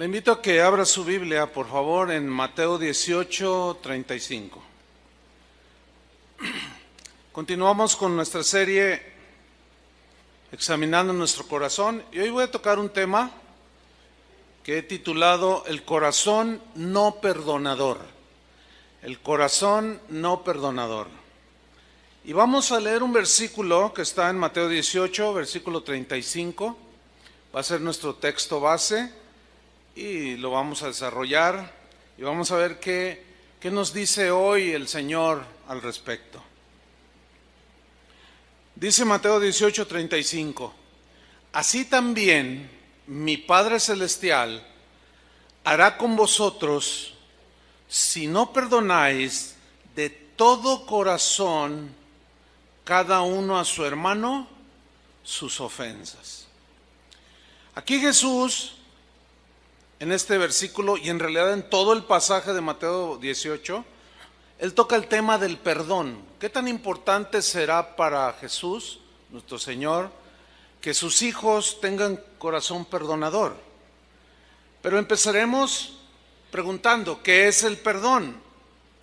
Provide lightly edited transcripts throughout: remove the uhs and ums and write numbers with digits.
Le invito a que abra su Biblia, por favor, en Mateo 18:35. Continuamos con nuestra serie examinando nuestro corazón y hoy voy a tocar un tema que he titulado El corazón no perdonador. El corazón no perdonador. Y vamos a leer un versículo que está en Mateo 18, versículo 35. Va a ser nuestro texto base y lo vamos a desarrollar y vamos a ver qué nos dice hoy el Señor al respecto. Dice Mateo 18, 35: Así también mi Padre Celestial hará con vosotros si no perdonáis de todo corazón cada uno a su hermano sus ofensas. Aquí Jesús, en este versículo y en realidad en todo el pasaje de Mateo 18, Él toca el tema del perdón. ¿Qué tan importante será para Jesús, nuestro Señor, que sus hijos tengan corazón perdonador? Pero empezaremos preguntando, ¿qué es el perdón?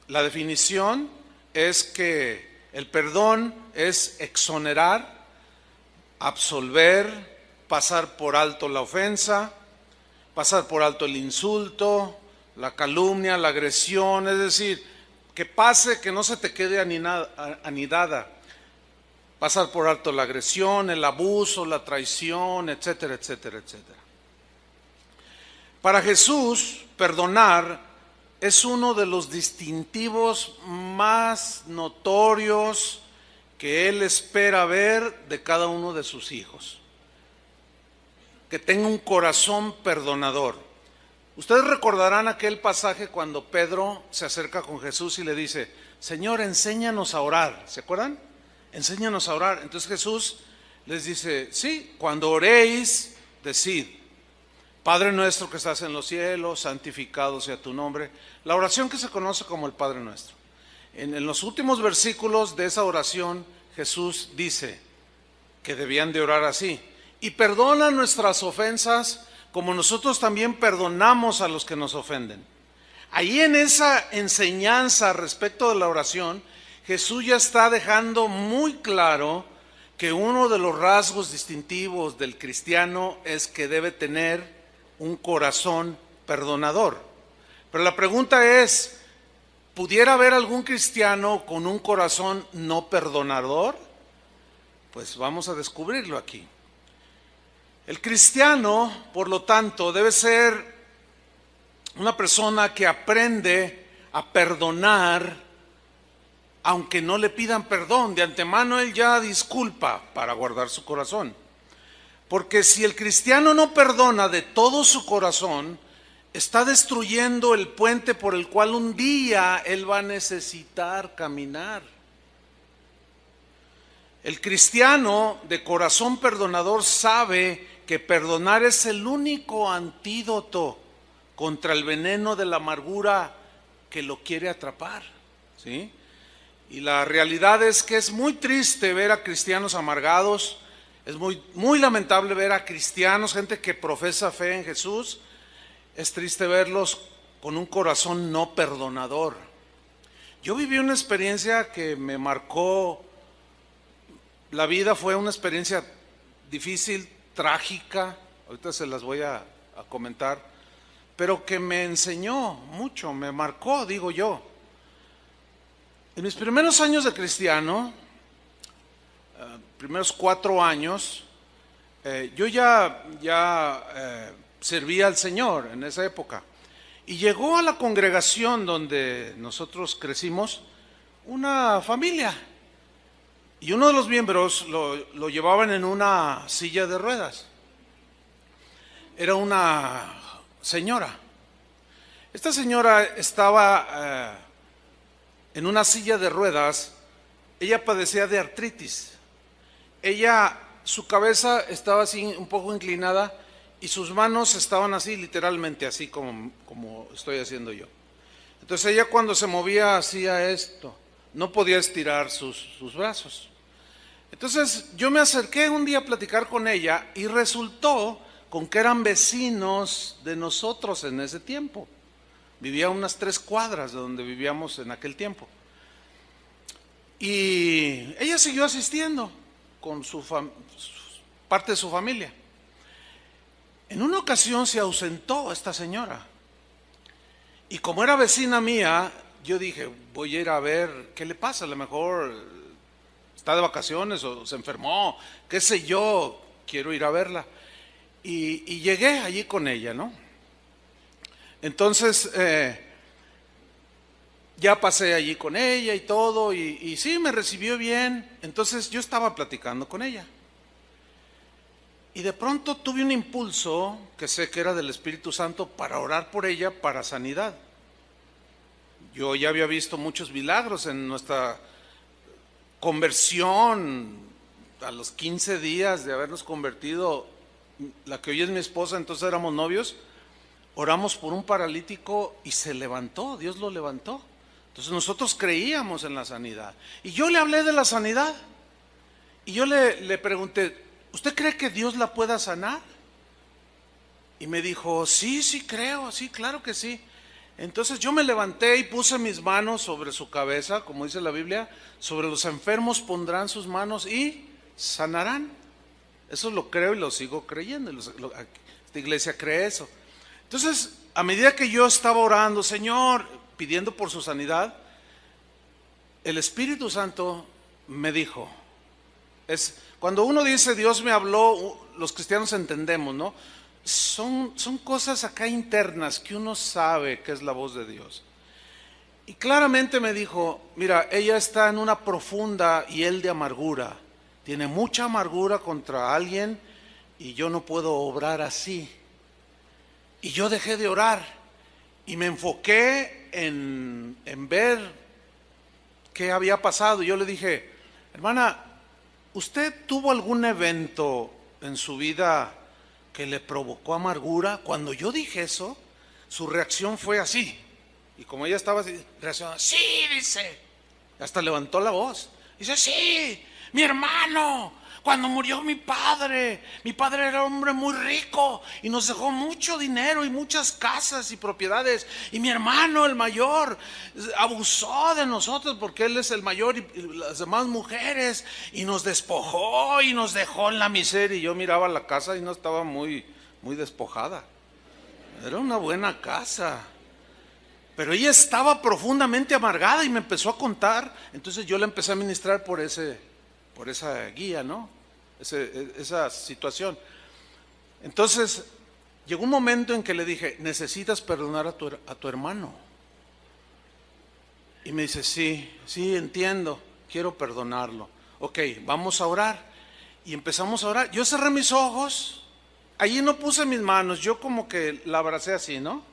La definición es que el perdón es exonerar, absolver, pasar por alto la ofensa, pasar por alto el insulto, la calumnia, la agresión, es decir, que pase, que no se te quede anidada, pasar por alto la agresión, el abuso, la traición, etcétera, etcétera, etcétera. Para Jesús, perdonar es uno de los distintivos más notorios que Él espera ver de cada uno de sus hijos. Que tenga un corazón perdonador. Ustedes recordarán aquel pasaje cuando Pedro se acerca con Jesús y le dice: Señor, enséñanos a orar. ¿Se acuerdan? Enséñanos a orar. Entonces Jesús les dice: sí, cuando oréis, decid: Padre nuestro que estás en los cielos, santificado sea tu nombre. La oración que se conoce como el Padre nuestro. En los últimos versículos de esa oración, Jesús dice que debían de orar así: y perdona nuestras ofensas como nosotros también perdonamos a los que nos ofenden. Ahí en esa enseñanza respecto de la oración, Jesús ya está dejando muy claro que uno de los rasgos distintivos del cristiano es que debe tener un corazón perdonador. Pero la pregunta es, ¿pudiera haber algún cristiano con un corazón no perdonador? Pues vamos a descubrirlo aquí. El cristiano, por lo tanto, debe ser una persona que aprende a perdonar aunque no le pidan perdón. De antemano él ya disculpa para guardar su corazón. Porque si el cristiano no perdona de todo su corazón, está destruyendo el puente por el cual un día él va a necesitar caminar. El cristiano de corazón perdonador sabe que perdonar es el único antídoto contra el veneno de la amargura que lo quiere atrapar, ¿sí? Y la realidad es que es muy triste ver a cristianos amargados, es muy lamentable ver a cristianos, gente que profesa fe en Jesús, es triste verlos con un corazón no perdonador. Yo viví una experiencia que me marcó la vida, fue una experiencia difícil, trágica, ahorita se las voy a comentar, pero que me enseñó mucho, me marcó, digo yo. En mis primeros años de cristiano, primeros 4 años, yo ya servía al Señor en esa época. Y llegó a la congregación donde nosotros crecimos una familia. Y uno de los miembros lo llevaban en una silla de ruedas. Era una señora. Esta señora estaba en una silla de ruedas. Ella padecía de artritis. Su cabeza estaba así un poco inclinada y sus manos estaban así, literalmente así como estoy haciendo yo. Entonces ella cuando se movía hacía esto. No podía estirar sus brazos. Entonces yo me acerqué un día a platicar con ella y resultó con que eran vecinos de nosotros en ese tiempo. Vivía a unas 3 cuadras de donde vivíamos en aquel tiempo. Y ella siguió asistiendo con parte de su familia. En una ocasión se ausentó esta señora. Y como era vecina mía, yo dije, voy a ir a ver qué le pasa. A lo mejor está de vacaciones o se enfermó, qué sé yo, quiero ir a verla. Y llegué allí con ella, ¿no? Entonces, ya pasé allí con ella y todo, y sí, me recibió bien. Entonces yo estaba platicando con ella. Y de pronto tuve un impulso, que sé que era del Espíritu Santo, para orar por ella para sanidad. Yo ya había visto muchos milagros en nuestra conversión. A los 15 días de habernos convertido, la que hoy es mi esposa, entonces éramos novios, oramos por un paralítico y se levantó, Dios lo levantó. Entonces nosotros creíamos en la sanidad. Y yo le hablé de la sanidad. Y yo le pregunté, ¿usted cree que Dios la pueda sanar? Y me dijo, sí, sí creo, sí, claro que sí. Entonces yo me levanté y puse mis manos sobre su cabeza, como dice la Biblia, sobre los enfermos pondrán sus manos y sanarán. Eso lo creo y lo sigo creyendo. Esta iglesia cree eso. Entonces, a medida que yo estaba orando, Señor, pidiendo por su sanidad, el Espíritu Santo me dijo, cuando uno dice Dios me habló, los cristianos entendemos, ¿no? Son cosas acá internas que uno sabe que es la voz de Dios. Y claramente me dijo, mira, ella está en una profunda hiel de amargura, tiene mucha amargura contra alguien y yo no puedo obrar así. Y yo dejé de orar y me enfoqué en ver qué había pasado. Yo le dije, hermana, ¿usted tuvo algún evento en su vida que le provocó amargura? Cuando yo dije eso, su reacción fue así. Y como ella estaba así, reaccionó, sí, dice. Hasta levantó la voz. Dice, sí, mi hermano, cuando murió mi padre era un hombre muy rico y nos dejó mucho dinero y muchas casas y propiedades. Y mi hermano, el mayor, abusó de nosotros porque él es el mayor y las demás mujeres, y nos despojó y nos dejó en la miseria. Y yo miraba la casa y no estaba muy despojada. Era una buena casa. Pero ella estaba profundamente amargada y me empezó a contar. Entonces yo le empecé a ministrar por esa guía, ¿no? Esa situación. Entonces llegó un momento en que le dije, necesitas perdonar a tu hermano. Y me dice, sí, entiendo, quiero perdonarlo. Ok, vamos a orar. Y empezamos a orar. Yo cerré mis ojos, allí no puse mis manos, yo como que la abracé así, ¿no?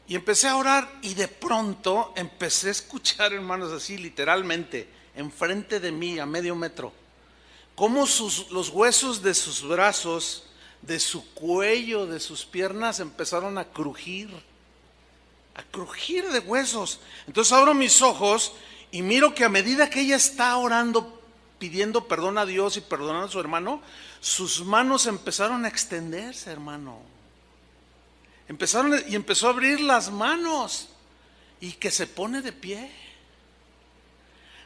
Y empecé a orar y de pronto empecé a escuchar, hermanos, así literalmente, enfrente de mí a medio metro, cómo los huesos de sus brazos, de su cuello, de sus piernas empezaron a crujir de huesos. Entonces abro mis ojos y miro que a medida que ella está orando, pidiendo perdón a Dios y perdonando a su hermano, sus manos empezaron a extenderse, hermano. Empezó a abrir las manos y que se pone de pie.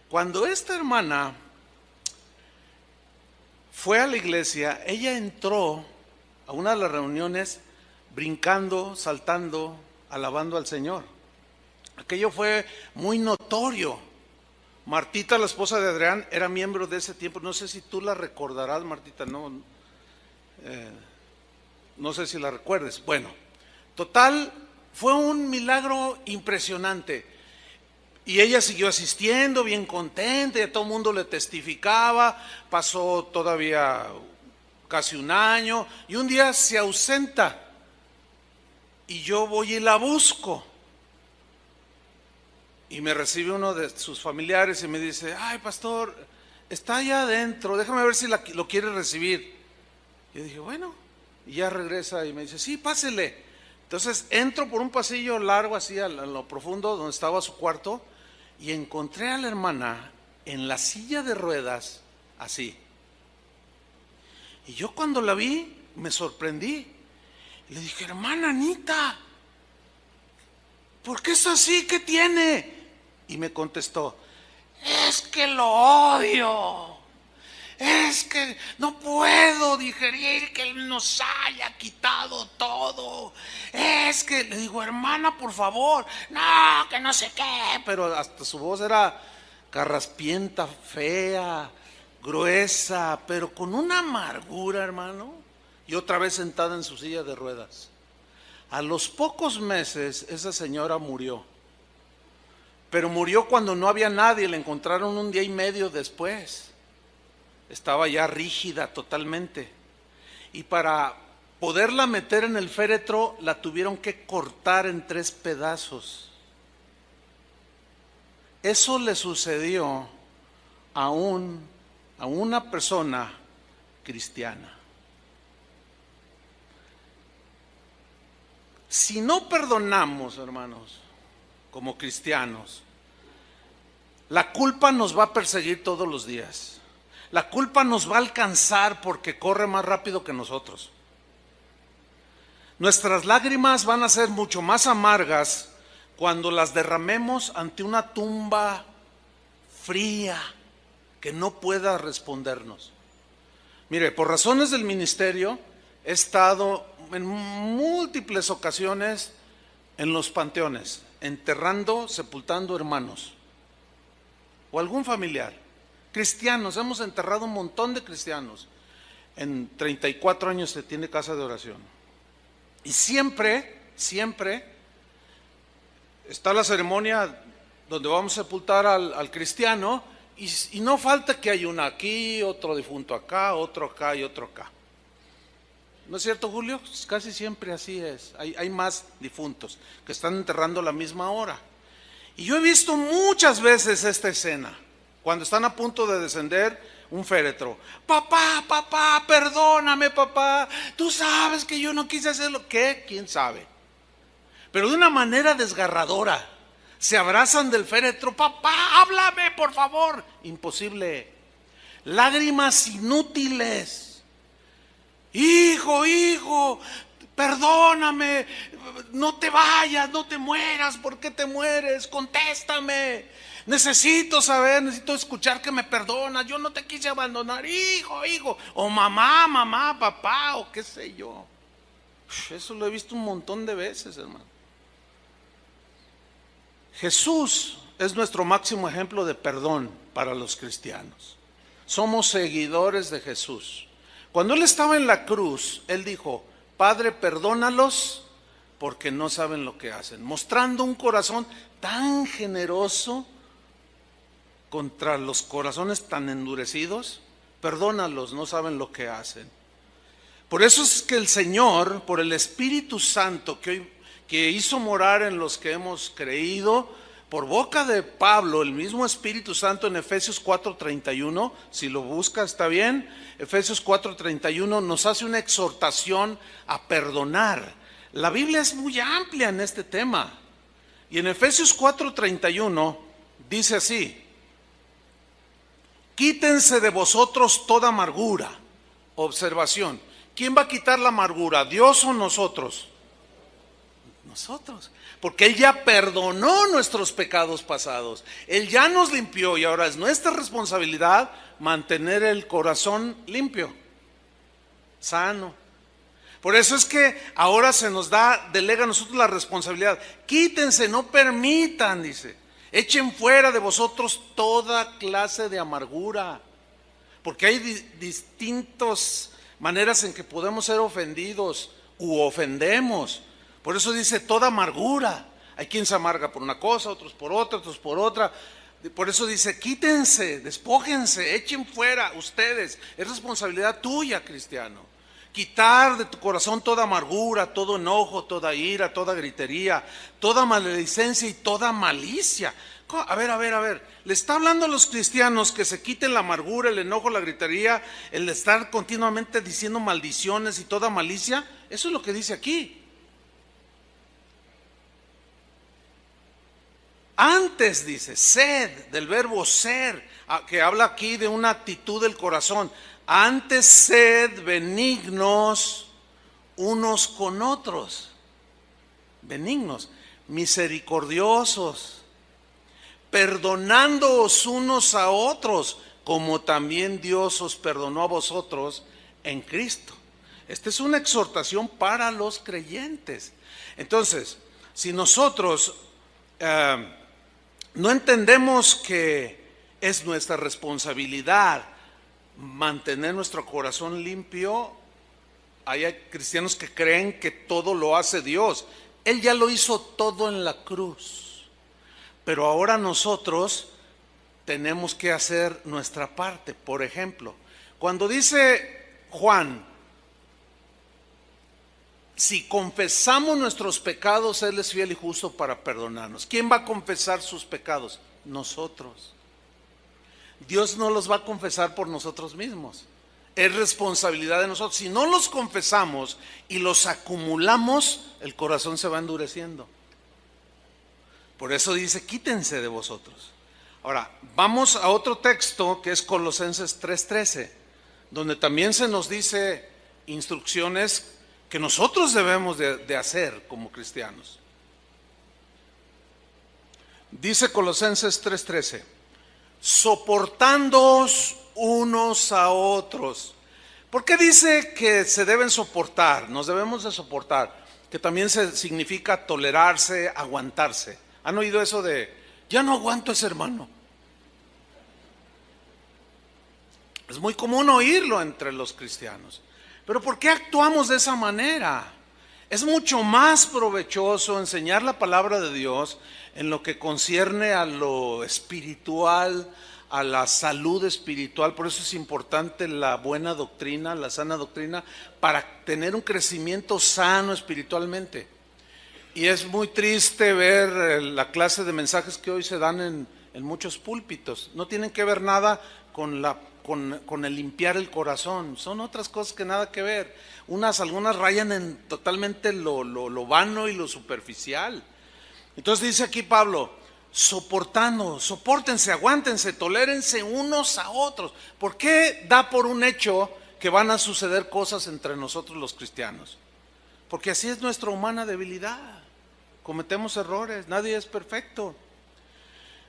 Cuando esta hermana fue a la iglesia, ella entró a una de las reuniones brincando, saltando, alabando al Señor. Aquello fue muy notorio. Martita, la esposa de Adrián, era miembro de ese tiempo. No sé si tú la recordarás, Martita, no sé si la recuerdes. Bueno, total, fue un milagro impresionante. Y ella siguió asistiendo, bien contenta, y a todo el mundo le testificaba. Pasó todavía casi un año, y un día se ausenta. Y yo voy y la busco. Y me recibe uno de sus familiares y me dice, ay, pastor, está allá adentro, déjame ver si lo quiere recibir. Yo dije, bueno, y ya regresa y me dice, sí, pásele. Entonces entro por un pasillo largo así a lo profundo donde estaba su cuarto y encontré a la hermana en la silla de ruedas así. Y yo cuando la vi me sorprendí. Le dije, hermana Anita, ¿por qué es así? ¿Qué tiene? Y me contestó, es que lo odio. Es que no puedo digerir que Él nos haya quitado todo. Es que, le digo, hermana, por favor, no, que no sé qué. Pero hasta su voz era carraspienta, fea, gruesa, pero con una amargura, hermano. Y otra vez sentada en su silla de ruedas. A los pocos meses esa señora murió. Pero murió cuando no había nadie, la encontraron un día y medio después. Estaba ya rígida totalmente. Y para poderla meter en el féretro, la tuvieron que cortar en 3 pedazos. Eso le sucedió a una persona cristiana. Si no perdonamos, hermanos, como cristianos, la culpa nos va a perseguir todos los días. La culpa nos va a alcanzar porque corre más rápido que nosotros. Nuestras lágrimas van a ser mucho más amargas cuando las derramemos ante una tumba fría que no pueda respondernos. Mire, por razones del ministerio he estado en múltiples ocasiones en los panteones, enterrando, sepultando hermanos o algún familiar. Cristianos, hemos enterrado un montón de cristianos. En 34 años se tiene casa de oración. Y siempre está la ceremonia donde vamos a sepultar al cristiano y no falta que hay uno aquí, otro difunto acá, otro acá y otro acá. ¿No es cierto, Julio? Casi siempre así es. Hay más difuntos que están enterrando a la misma hora. Y yo he visto muchas veces esta escena. Cuando están a punto de descender un féretro. Papá, perdóname, papá. Tú sabes que yo no quise hacerlo. ¿Qué? ¿Quién sabe? Pero de una manera desgarradora. Se abrazan del féretro. Papá, háblame, por favor. Imposible. Lágrimas inútiles. Hijo, perdóname. No te vayas, no te mueras. ¿Por qué te mueres? Contéstame. Necesito saber, necesito escuchar que me perdonas. Yo no te quise abandonar, hijo. O mamá, papá, o qué sé yo. Eso lo he visto un montón de veces, hermano. Jesús es nuestro máximo ejemplo de perdón para los cristianos. Somos seguidores de Jesús. Cuando Él estaba en la cruz, Él dijo, Padre, perdónalos porque no saben lo que hacen. Mostrando un corazón tan generoso contra los corazones tan endurecidos. Perdónalos, no saben lo que hacen. Por eso es que el Señor, por el Espíritu Santo que hizo morar en los que hemos creído, por boca de Pablo, el mismo Espíritu Santo en Efesios 4:31, si lo busca está bien, Efesios 4:31 nos hace una exhortación a perdonar. La Biblia es muy amplia en este tema. Y en Efesios 4:31 dice así: quítense de vosotros toda amargura. Observación, ¿quién va a quitar la amargura? ¿Dios o nosotros? Nosotros, porque Él ya perdonó nuestros pecados pasados. Él ya nos limpió y ahora es nuestra responsabilidad mantener el corazón limpio, sano. Por eso es que ahora se nos delega a nosotros la responsabilidad. Quítense, no permitan, dice. Echen fuera de vosotros toda clase de amargura. Porque hay distintas maneras en que podemos ser ofendidos u ofendemos. Por eso dice toda amargura. Hay quien se amarga por una cosa, otros por otra, otros por otra. Por eso dice quítense, despójense, echen fuera ustedes. Es responsabilidad tuya, cristiano. Quitar de tu corazón toda amargura, todo enojo, toda ira, toda gritería, toda maledicencia y toda malicia. A ver, le está hablando a los cristianos que se quiten la amargura, el enojo, la gritería, el de estar continuamente diciendo maldiciones y toda malicia. Eso es lo que dice aquí. Antes dice, sed, del verbo ser, que habla aquí de una actitud del corazón. Antes sed benignos unos con otros, benignos, misericordiosos, perdonándoos unos a otros, como también Dios os perdonó a vosotros en Cristo. Esta es una exhortación para los creyentes. Entonces, si nosotros no entendemos que es nuestra responsabilidad mantener nuestro corazón limpio, hay cristianos que creen que todo lo hace Dios. Él ya lo hizo todo en la cruz, pero ahora nosotros tenemos que hacer nuestra parte. Por ejemplo, cuando dice Juan, si confesamos nuestros pecados, Él es fiel y justo para perdonarnos. ¿Quién va a confesar sus pecados? Nosotros. Dios no los va a confesar por nosotros mismos. Es responsabilidad de nosotros. Si no los confesamos y los acumulamos, el corazón se va endureciendo. Por eso dice, quítense de vosotros. Ahora, vamos a otro texto que es Colosenses 3:13, donde también se nos dice instrucciones que nosotros debemos de hacer como cristianos. Dice Colosenses 3:13, soportándoos unos a otros. ¿Por qué dice que se deben soportar? Nos debemos de soportar, que también significa tolerarse, aguantarse. ¿Han oído eso de, ya no aguanto a ese hermano? Es muy común oírlo entre los cristianos. Pero ¿por qué actuamos de esa manera? Es mucho más provechoso enseñar la palabra de Dios en lo que concierne a lo espiritual, a la salud espiritual. Por eso es importante la buena doctrina, la sana doctrina, para tener un crecimiento sano espiritualmente. Y es muy triste ver la clase de mensajes que hoy se dan en muchos púlpitos. No tienen que ver nada con el limpiar el corazón. Son otras cosas que nada que ver. Algunas rayan en totalmente lo vano y lo superficial. Entonces dice aquí Pablo, sopórtense, aguántense, tolérense unos a otros. ¿Por qué da por un hecho que van a suceder cosas entre nosotros los cristianos? Porque así es nuestra humana debilidad. Cometemos errores, nadie es perfecto.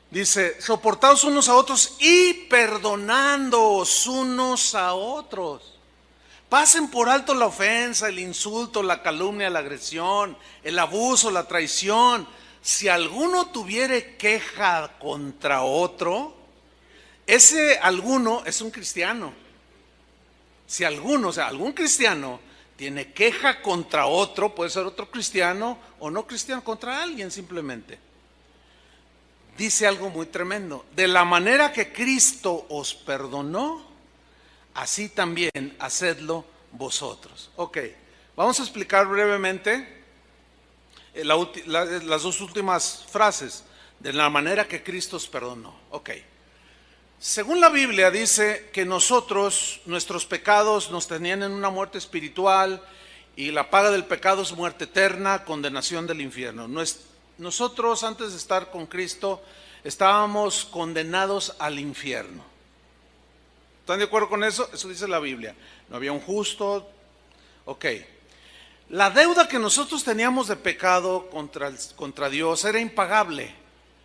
Dice, soportaos unos a otros y perdonándoos unos a otros. Pasen por alto la ofensa, el insulto, la calumnia, la agresión, el abuso, la traición. Si alguno tuviere queja contra otro, ese alguno es un cristiano. Si alguno, o sea, algún cristiano tiene queja contra otro, puede ser otro cristiano o no cristiano, contra alguien simplemente. Dice algo muy tremendo, de la manera que Cristo os perdonó, así también hacedlo vosotros. Ok, vamos a explicar brevemente las dos últimas frases, de la manera que Cristo os perdonó. Ok, según la Biblia dice que nuestros pecados nos tenían en una muerte espiritual y la paga del pecado es muerte eterna, condenación del infierno. Nosotros antes de estar con Cristo estábamos condenados al infierno. ¿Están de acuerdo con eso? Eso dice la Biblia. No había un justo. Ok. La deuda que nosotros teníamos de pecado contra Dios era impagable.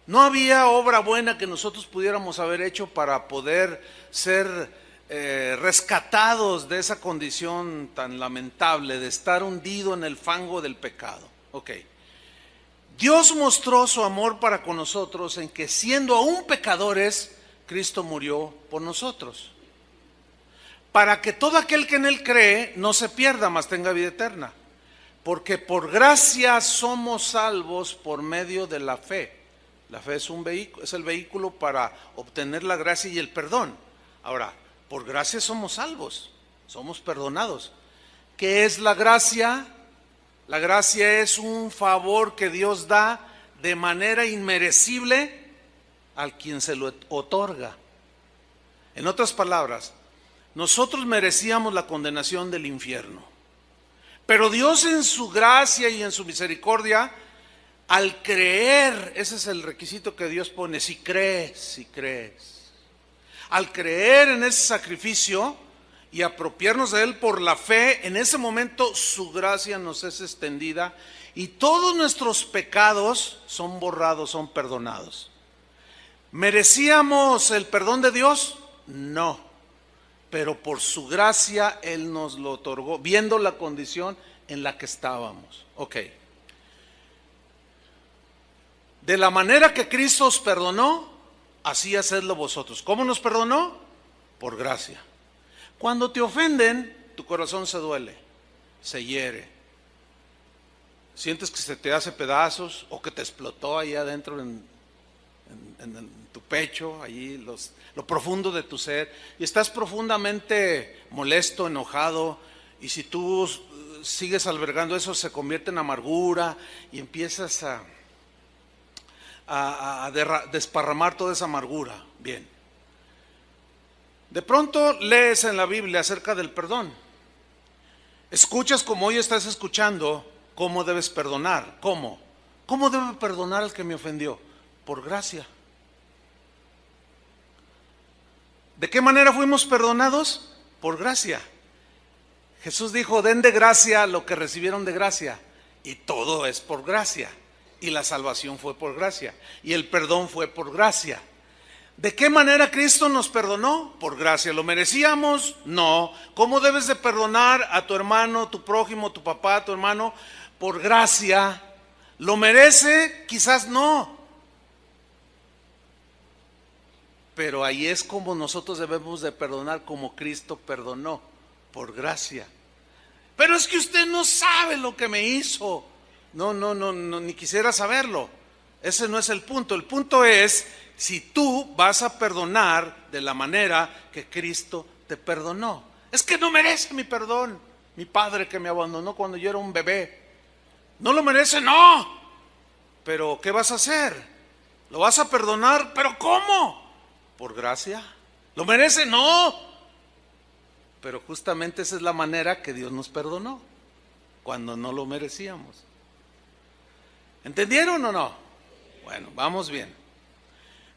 No había obra buena que nosotros pudiéramos haber hecho para poder ser rescatados de esa condición tan lamentable de estar hundido en el fango del pecado. Ok. Dios mostró su amor para con nosotros en que siendo aún pecadores, Cristo murió por nosotros. Para que todo aquel que en Él cree no se pierda, mas tenga vida eterna. Porque por gracia somos salvos por medio de la fe. La fe es el vehículo para obtener la gracia y el perdón. Ahora, por gracia somos salvos, somos perdonados. ¿Qué es la gracia? La gracia es un favor que Dios da de manera inmerecible al quien se lo otorga. En otras palabras, nosotros merecíamos la condenación del infierno, pero Dios en su gracia y en su misericordia, al creer, ese es el requisito que Dios pone, si crees, al creer en ese sacrificio y apropiarnos de Él por la fe, en ese momento su gracia nos es extendida y todos nuestros pecados son borrados, son perdonados. ¿Merecíamos el perdón de Dios? No, pero por su gracia Él nos lo otorgó, viendo la condición en la que estábamos. Ok. De la manera que Cristo os perdonó, así hacedlo vosotros. ¿Cómo nos perdonó? Por gracia. Cuando te ofenden, tu corazón se duele, se hiere. Sientes que se te hace pedazos o que te explotó ahí adentro en tu pecho, allí lo profundo de tu ser, y estás profundamente molesto, enojado, y si tú sigues albergando eso, se convierte en amargura y empiezas a desparramar toda esa amargura. Bien. De pronto lees en la Biblia acerca del perdón. Escuchas como hoy estás escuchando cómo debes perdonar. ¿Cómo? ¿Cómo debo perdonar al que me ofendió? Por gracia. ¿De qué manera fuimos perdonados? Por gracia. Jesús dijo, den de gracia lo que recibieron de gracia. Y todo es por gracia. Y la salvación fue por gracia. Y el perdón fue por gracia. ¿De qué manera Cristo nos perdonó? Por gracia. ¿Lo merecíamos? No. ¿Cómo debes de perdonar a tu hermano, tu prójimo, tu papá, tu hermano? Por gracia. ¿Lo merece? Quizás no. Pero ahí es como nosotros debemos de perdonar, como Cristo perdonó, por gracia. Pero es que usted no sabe lo que me hizo. No, ni quisiera saberlo. Ese no es el punto. El punto es si tú vas a perdonar de la manera que Cristo te perdonó. Es que no merece mi perdón. Mi padre que me abandonó cuando yo era un bebé. No lo merece, no. Pero ¿qué vas a hacer? ¿Lo vas a perdonar? ¿Pero cómo? ¿Por gracia? ¿Lo merece? No. Pero justamente esa es la manera que Dios nos perdonó, cuando no lo merecíamos. ¿Entendieron o no? Bueno, vamos bien.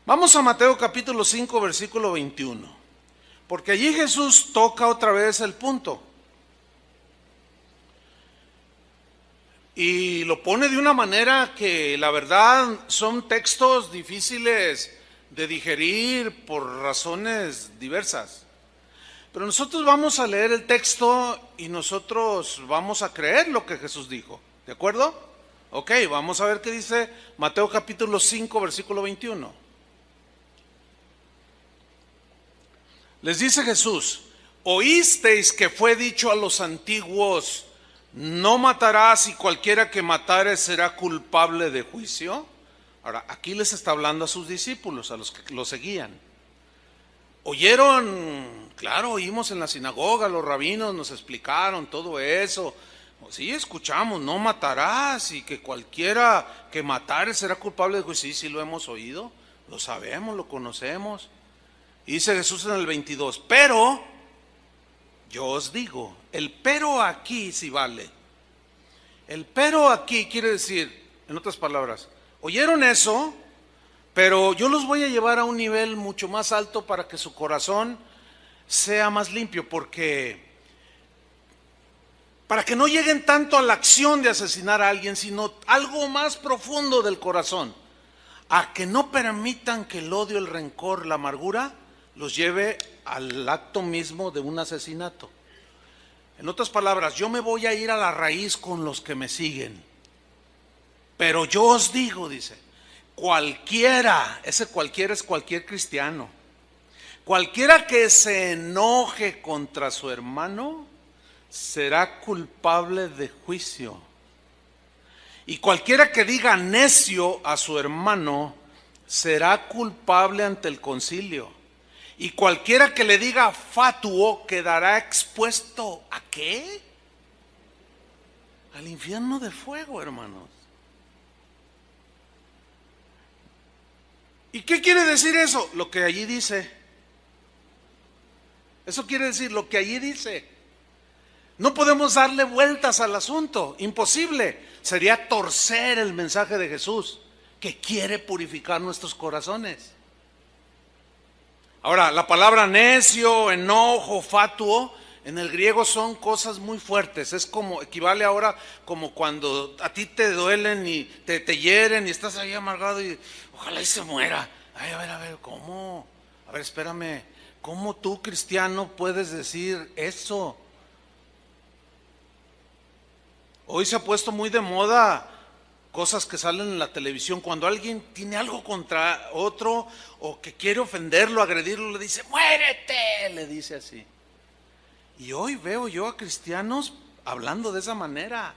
Vamos a Mateo capítulo 5, versículo 21. Porque allí Jesús toca otra vez el punto. Y lo pone de una manera que la verdad son textos difíciles de digerir por razones diversas. Pero nosotros vamos a leer el texto y nosotros vamos a creer lo que Jesús dijo. ¿De acuerdo? Ok, vamos a ver qué dice Mateo capítulo 5, versículo 21. Les dice Jesús, oísteis que fue dicho a los antiguos, no matarás y cualquiera que matare será culpable de juicio. Ahora, aquí les está hablando a sus discípulos, a los que lo seguían. Oyeron, claro, oímos en la sinagoga, los rabinos nos explicaron todo eso. Sí, escuchamos, no matarás y que cualquiera que matare será culpable de juicio. Sí, lo hemos oído, lo sabemos, lo conocemos. Y dice Jesús en el 22, pero yo os digo, el pero aquí sí vale. El pero aquí quiere decir, en otras palabras, oyeron eso, pero yo los voy a llevar a un nivel mucho más alto para que su corazón sea más limpio, porque para que no lleguen tanto a la acción de asesinar a alguien, sino algo más profundo del corazón, a que no permitan que el odio, el rencor, la amargura los lleve al acto mismo de un asesinato. En otras palabras, yo me voy a ir a la raíz con los que me siguen. Pero yo os digo, dice, cualquiera, ese cualquiera es cualquier cristiano, cualquiera que se enoje contra su hermano será culpable de juicio. Y cualquiera que diga necio a su hermano será culpable ante el concilio. Y cualquiera que le diga fatuo quedará expuesto ¿a qué? Al infierno de fuego, hermanos. ¿Y qué quiere decir eso? Lo que allí dice. Eso quiere decir lo que allí dice. No podemos darle vueltas al asunto, imposible. Sería torcer el mensaje de Jesús, que quiere purificar nuestros corazones. Ahora, la palabra necio, enojo, fatuo, en el griego son cosas muy fuertes. Es como, equivale ahora como cuando a ti te duelen y te hieren y estás ahí amargado y ojalá y se muera. Ay, a ver, ¿cómo? A ver, espérame, ¿cómo tú, cristiano, puedes decir eso? Hoy se ha puesto muy de moda cosas que salen en la televisión. Cuando alguien tiene algo contra otro o que quiere ofenderlo, agredirlo, le dice, muérete, le dice así. Y hoy veo yo a cristianos hablando de esa manera.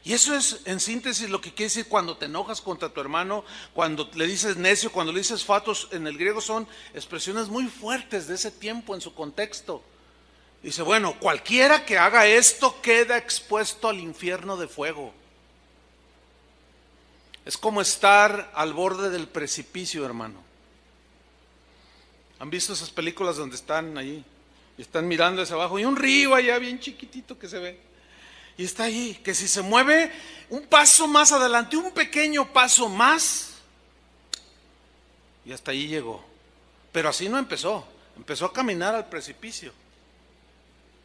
Y eso es en síntesis lo que quiere decir cuando te enojas contra tu hermano, cuando le dices necio, cuando le dices fatos. En el griego son expresiones muy fuertes de ese tiempo en su contexto. Dice, bueno, cualquiera que haga esto queda expuesto al infierno de fuego. Es como estar al borde del precipicio, hermano. ¿Han visto esas películas donde están ahí y están mirando hacia abajo y un río allá bien chiquitito que se ve? Y está ahí, que si se mueve un paso más adelante, un pequeño paso más, y hasta ahí llegó. Pero así no empezó, empezó a caminar al precipicio.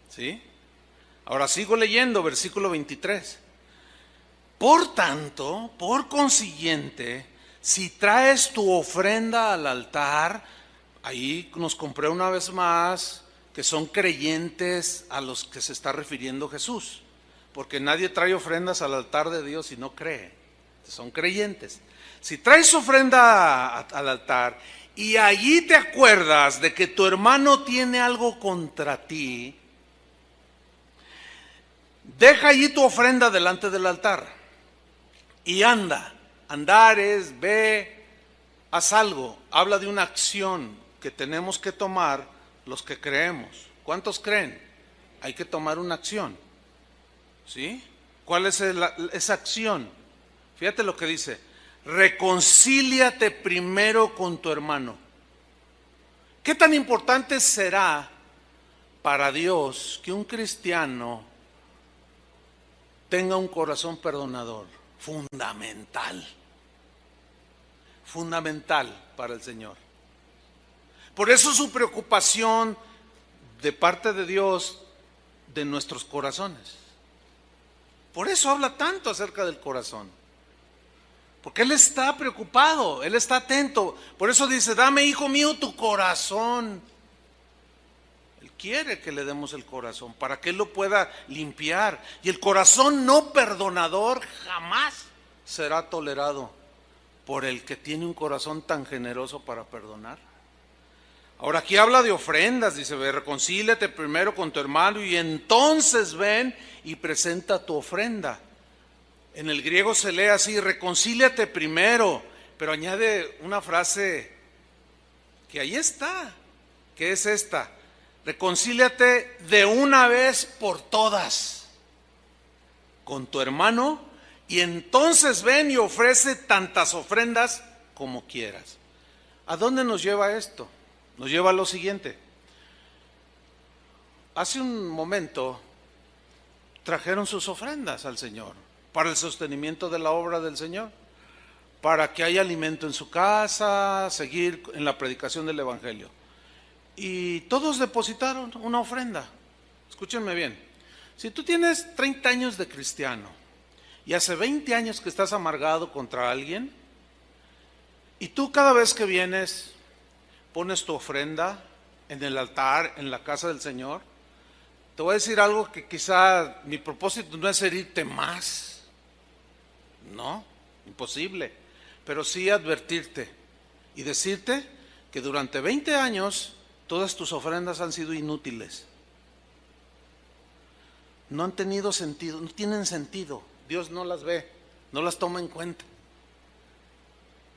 ¿Sí? Ahora sigo leyendo, versículo 23. Por tanto, por consiguiente, si traes tu ofrenda al altar, ahí nos compré una vez más que son creyentes a los que se está refiriendo Jesús, porque nadie trae ofrendas al altar de Dios si no cree, son creyentes. Si traes ofrenda al altar y allí te acuerdas de que tu hermano tiene algo contra ti, deja allí tu ofrenda delante del altar y anda. Andar es, ve, haz algo. Habla de una acción que tenemos que tomar los que creemos. ¿Cuántos creen? Hay que tomar una acción. ¿Sí? ¿Cuál es esa acción? Fíjate lo que dice. Reconcíliate primero con tu hermano. ¿Qué tan importante será para Dios que un cristiano tenga un corazón perdonador? Fundamental. Fundamental para el Señor. Por eso su preocupación de parte de Dios de nuestros corazones. Por eso habla tanto acerca del corazón. Porque Él está preocupado, Él está atento. Por eso dice, dame, hijo mío, tu corazón. Él quiere que le demos el corazón para que Él lo pueda limpiar. Y el corazón no perdonador jamás será tolerado por el que tiene un corazón tan generoso para perdonar. Ahora aquí habla de ofrendas, dice, ve, reconcíliate primero con tu hermano y entonces ven y presenta tu ofrenda. En el griego se lee así, reconcíliate primero, pero añade una frase que ahí está, que es esta: reconcíliate de una vez por todas con tu hermano y entonces ven y ofrece tantas ofrendas como quieras. ¿A dónde nos lleva esto? Nos lleva a lo siguiente. Hace un momento trajeron sus ofrendas al Señor para el sostenimiento de la obra del Señor, para que haya alimento en su casa, seguir en la predicación del Evangelio. Y todos depositaron una ofrenda. Escúchenme bien. Si tú tienes 30 años de cristiano y hace 20 años que estás amargado contra alguien, y tú cada vez que vienes pones tu ofrenda en el altar, en la casa del Señor, te voy a decir algo que quizá mi propósito no es herirte más, no, imposible, pero sí advertirte y decirte que durante 20 años todas tus ofrendas han sido inútiles. No han tenido sentido, no tienen sentido. Dios no las ve, no las toma en cuenta.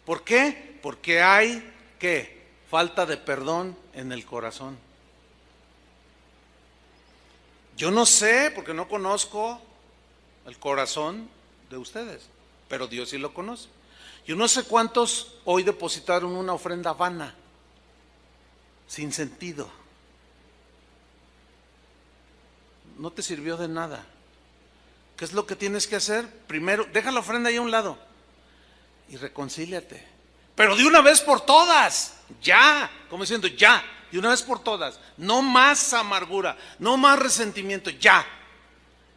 ¿Por qué? Porque hay, ¿qué? Falta de perdón en el corazón. Yo no sé, porque no conozco el corazón de ustedes, pero Dios sí lo conoce. Yo no sé cuántos hoy depositaron una ofrenda vana, sin sentido. No te sirvió de nada. ¿Qué es lo que tienes que hacer? Primero, deja la ofrenda ahí a un lado y reconcíliate. Pero de una vez por todas. ya, como diciendo ya, de una vez por todas, no más amargura, no más resentimiento, ya.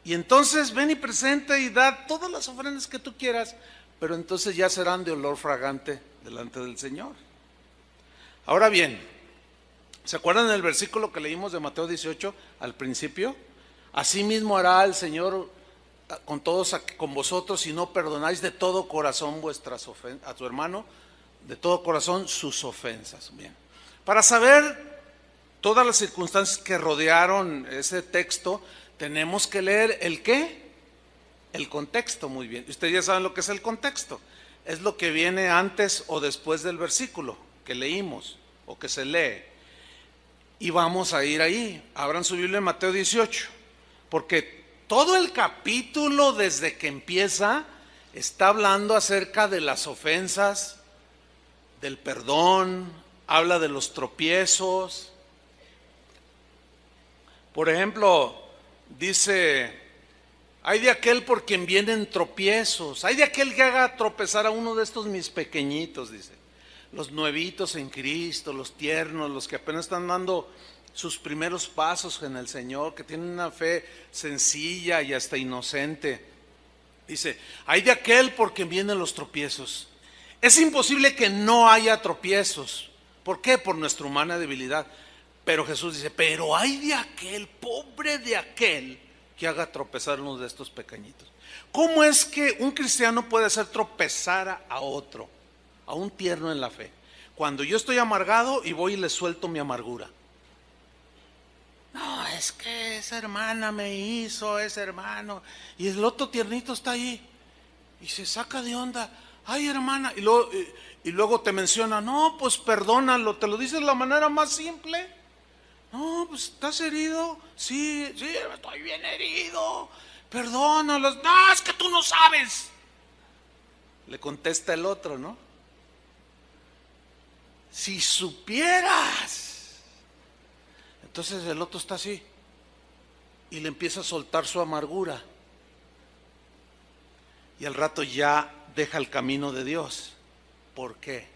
Y entonces ven y presenta y da todas las ofrendas que tú quieras, pero entonces ya serán de olor fragante delante del Señor. Ahora bien, ¿se acuerdan del versículo que leímos de Mateo 18 al principio? Asimismo hará el Señor con todos, con vosotros, si no perdonáis de todo corazón vuestras ofensas, a tu hermano, de todo corazón sus ofensas. Bien, para saber todas las circunstancias que rodearon ese texto, tenemos que leer el ¿qué? El contexto, muy bien. Ustedes ya saben lo que es el contexto. Es lo que viene antes o después del versículo que leímos o que se lee. Y vamos a ir ahí. Abran su Biblia en Mateo 18, porque todo el capítulo desde que empieza está hablando acerca de las ofensas, del perdón, habla de los tropiezos. Por ejemplo, dice: hay de aquel por quien vienen tropiezos, hay de aquel que haga tropezar a uno de estos mis pequeñitos, dice. Los nuevitos en Cristo, los tiernos, los que apenas están dando sus primeros pasos en el Señor, que tienen una fe sencilla y hasta inocente. Dice: hay de aquel por quien vienen los tropiezos. Es imposible que no haya tropiezos. ¿Por qué? Por nuestra humana debilidad. Pero Jesús dice: pero hay de aquel, pobre de aquel, que haga tropezar a uno de estos pequeñitos. ¿Cómo es que un cristiano puede hacer tropezar a otro, a un tierno en la fe? Cuando yo estoy amargado y voy y le suelto mi amargura. No, es que esa hermana me hizo, ese hermano, y el otro tiernito está ahí y se saca de onda. Ay, hermana, y luego te menciona: no, pues perdónalo. Te lo dices de la manera más simple. No, pues ¿estás herido? Sí, estoy bien herido. Perdónalo. No, es que tú no sabes. Le contesta el otro, ¿no? Si supieras. Entonces el otro está así y le empieza a soltar su amargura. Y al rato ya deja el camino de Dios. ¿Por qué?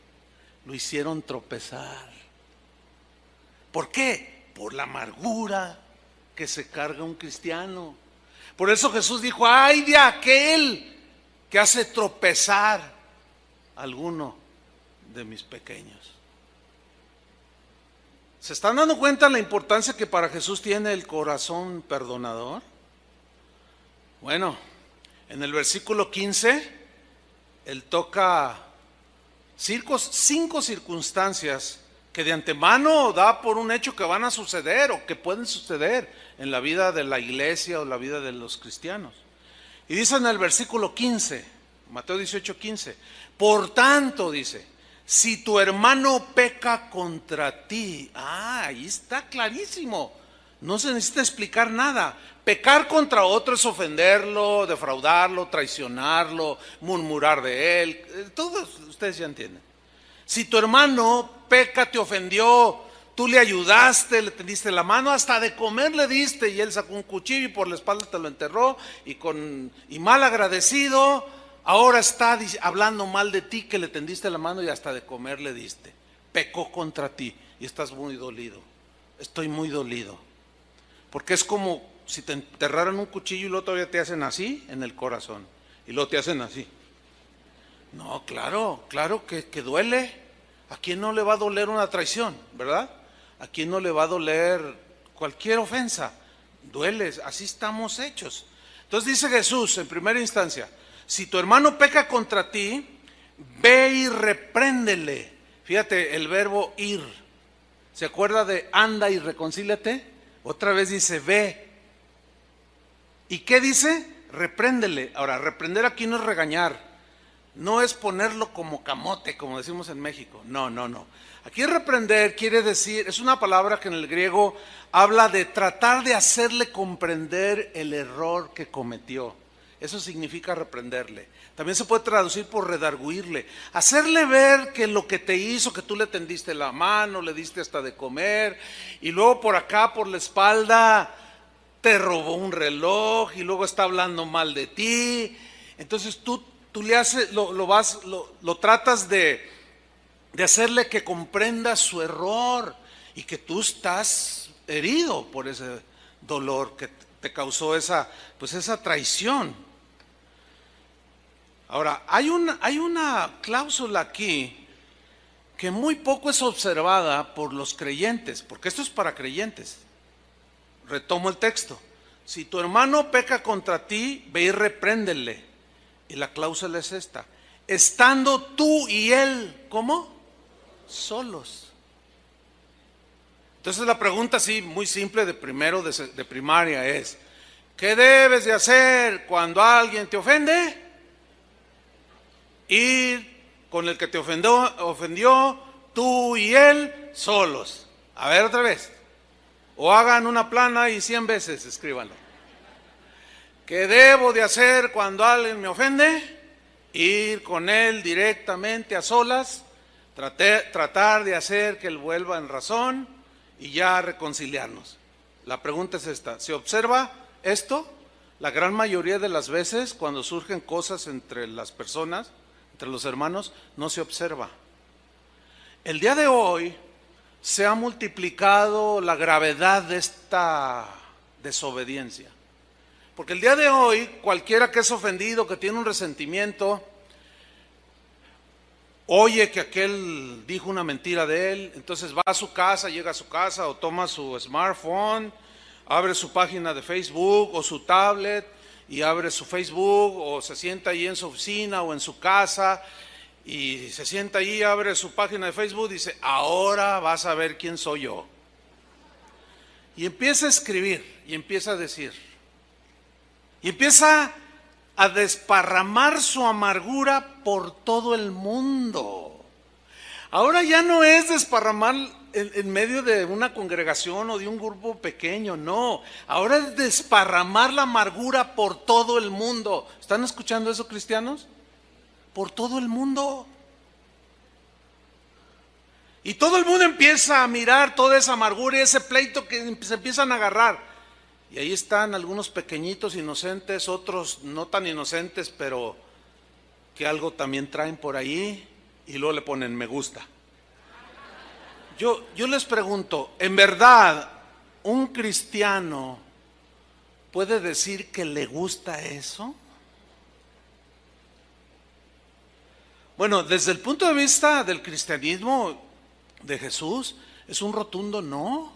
Lo hicieron tropezar. ¿Por qué? Por la amargura que se carga un cristiano. Por eso Jesús dijo: ay de aquel que hace tropezar a alguno de mis pequeños. ¿Se están dando cuenta la importancia que para Jesús tiene el corazón perdonador? Bueno, en el versículo 15, Él toca 5 circunstancias que de antemano da por un hecho que van a suceder o que pueden suceder en la vida de la iglesia o la vida de los cristianos. Y dice en el versículo 15, Mateo 18, 15, por tanto, dice: si tu hermano peca contra ti. Ahí está clarísimo. No se necesita explicar nada. Pecar contra otro es ofenderlo, defraudarlo, traicionarlo, murmurar de él. Todos ustedes ya entienden. Si tu hermano peca, te ofendió, tú le ayudaste, le tendiste la mano, hasta de comer le diste, y él sacó un cuchillo y por la espalda te lo enterró, y mal agradecido, ahora está hablando mal de ti, que le tendiste la mano y hasta de comer le diste. Pecó contra ti y estás muy dolido. Estoy muy dolido. Porque es como si te enterraran un cuchillo y luego todavía te hacen así en el corazón. Y luego te hacen así. No, claro que duele. ¿A quién no le va a doler una traición, verdad? ¿A quién no le va a doler cualquier ofensa? Duele, así estamos hechos. Entonces dice Jesús en primera instancia: si tu hermano peca contra ti, ve y repréndele. Fíjate el verbo ir. ¿Se acuerda de anda y reconcíliate? Otra vez dice ve. ¿Y qué dice? Repréndele. Ahora, reprender aquí no es regañar. No es ponerlo como camote, como decimos en México. No. Aquí reprender quiere decir, es una palabra que en el griego habla de tratar de hacerle comprender el error que cometió. Eso significa reprenderle. También se puede traducir por redarguirle. Hacerle ver que lo que te hizo, que tú le tendiste la mano, le diste hasta de comer, y luego por acá, por la espalda, te robó un reloj, y luego está hablando mal de ti. Entonces tú le haces, lo tratas de de hacerle que comprenda su error y que tú estás herido por ese dolor que te causó esa traición. Ahora, hay una cláusula aquí que muy poco es observada por los creyentes, porque esto es para creyentes. Retomo el texto. Si tu hermano peca contra ti, ve y repréndele. Y la cláusula es esta: estando tú y él, ¿cómo? Solos. Entonces la pregunta así muy simple de primero de primaria es: ¿qué debes de hacer cuando alguien te ofende? Ir con el que te ofendió, tú y él solos. A ver otra vez. O hagan una plana y 100 veces escríbanlo. ¿Qué debo de hacer cuando alguien me ofende? Ir con él directamente a solas, tratar de hacer que él vuelva en razón y ya reconciliarnos. La pregunta es esta: ¿se observa esto? La gran mayoría de las veces cuando surgen cosas entre las personas, entre los hermanos, no se observa. El día de hoy se ha multiplicado la gravedad de esta desobediencia. Porque el día de hoy, cualquiera que es ofendido, que tiene un resentimiento, oye que aquel dijo una mentira de él, entonces va a su casa, llega a su casa o toma su smartphone, abre su página de Facebook o su tablet y abre su Facebook, o se sienta ahí en su oficina o en su casa y se sienta ahí, abre su página de Facebook y dice: ahora vas a ver quién soy yo. Y empieza a escribir y empieza a decir y empieza a desparramar su amargura por todo el mundo. Ahora ya no es desparramar en medio de una congregación o de un grupo pequeño, no. Ahora es desparramar la amargura por todo el mundo. ¿Están escuchando eso, cristianos? Por todo el mundo. Y todo el mundo empieza a mirar toda esa amargura y ese pleito que se empiezan a agarrar. Y ahí están algunos pequeñitos inocentes, otros no tan inocentes, pero que algo también traen por ahí y luego le ponen me gusta. Yo les pregunto, ¿en verdad un cristiano puede decir que le gusta eso? Bueno, desde el punto de vista del cristianismo de Jesús, es un rotundo no.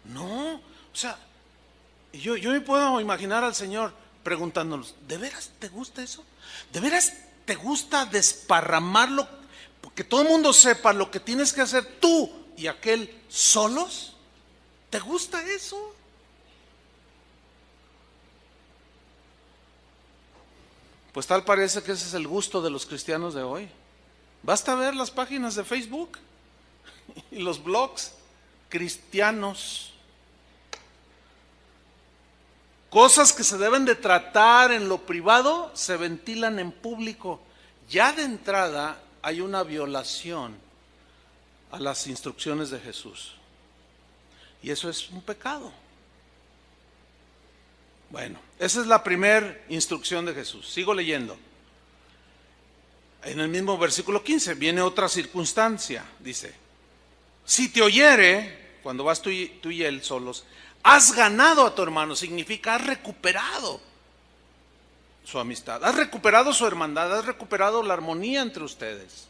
No, o sea, yo me puedo imaginar al Señor preguntándonos: ¿de veras te gusta eso? ¿De veras te gusta desparramarlo? Que todo el mundo sepa lo que tienes que hacer tú y aquel solos. ¿Te gusta eso? Pues tal parece que ese es el gusto de los cristianos de hoy. Basta ver las páginas de Facebook y los blogs cristianos. Cosas que se deben de tratar en lo privado se ventilan en público. Ya de entrada hay una violación a las instrucciones de Jesús. Y eso es un pecado. Bueno, esa es la primera instrucción de Jesús. Sigo leyendo. En el mismo versículo 15 viene otra circunstancia. Dice: si te oyere, cuando vas tú y él solos, has ganado a tu hermano. Significa has recuperado su amistad, has recuperado su hermandad, has recuperado la armonía entre ustedes.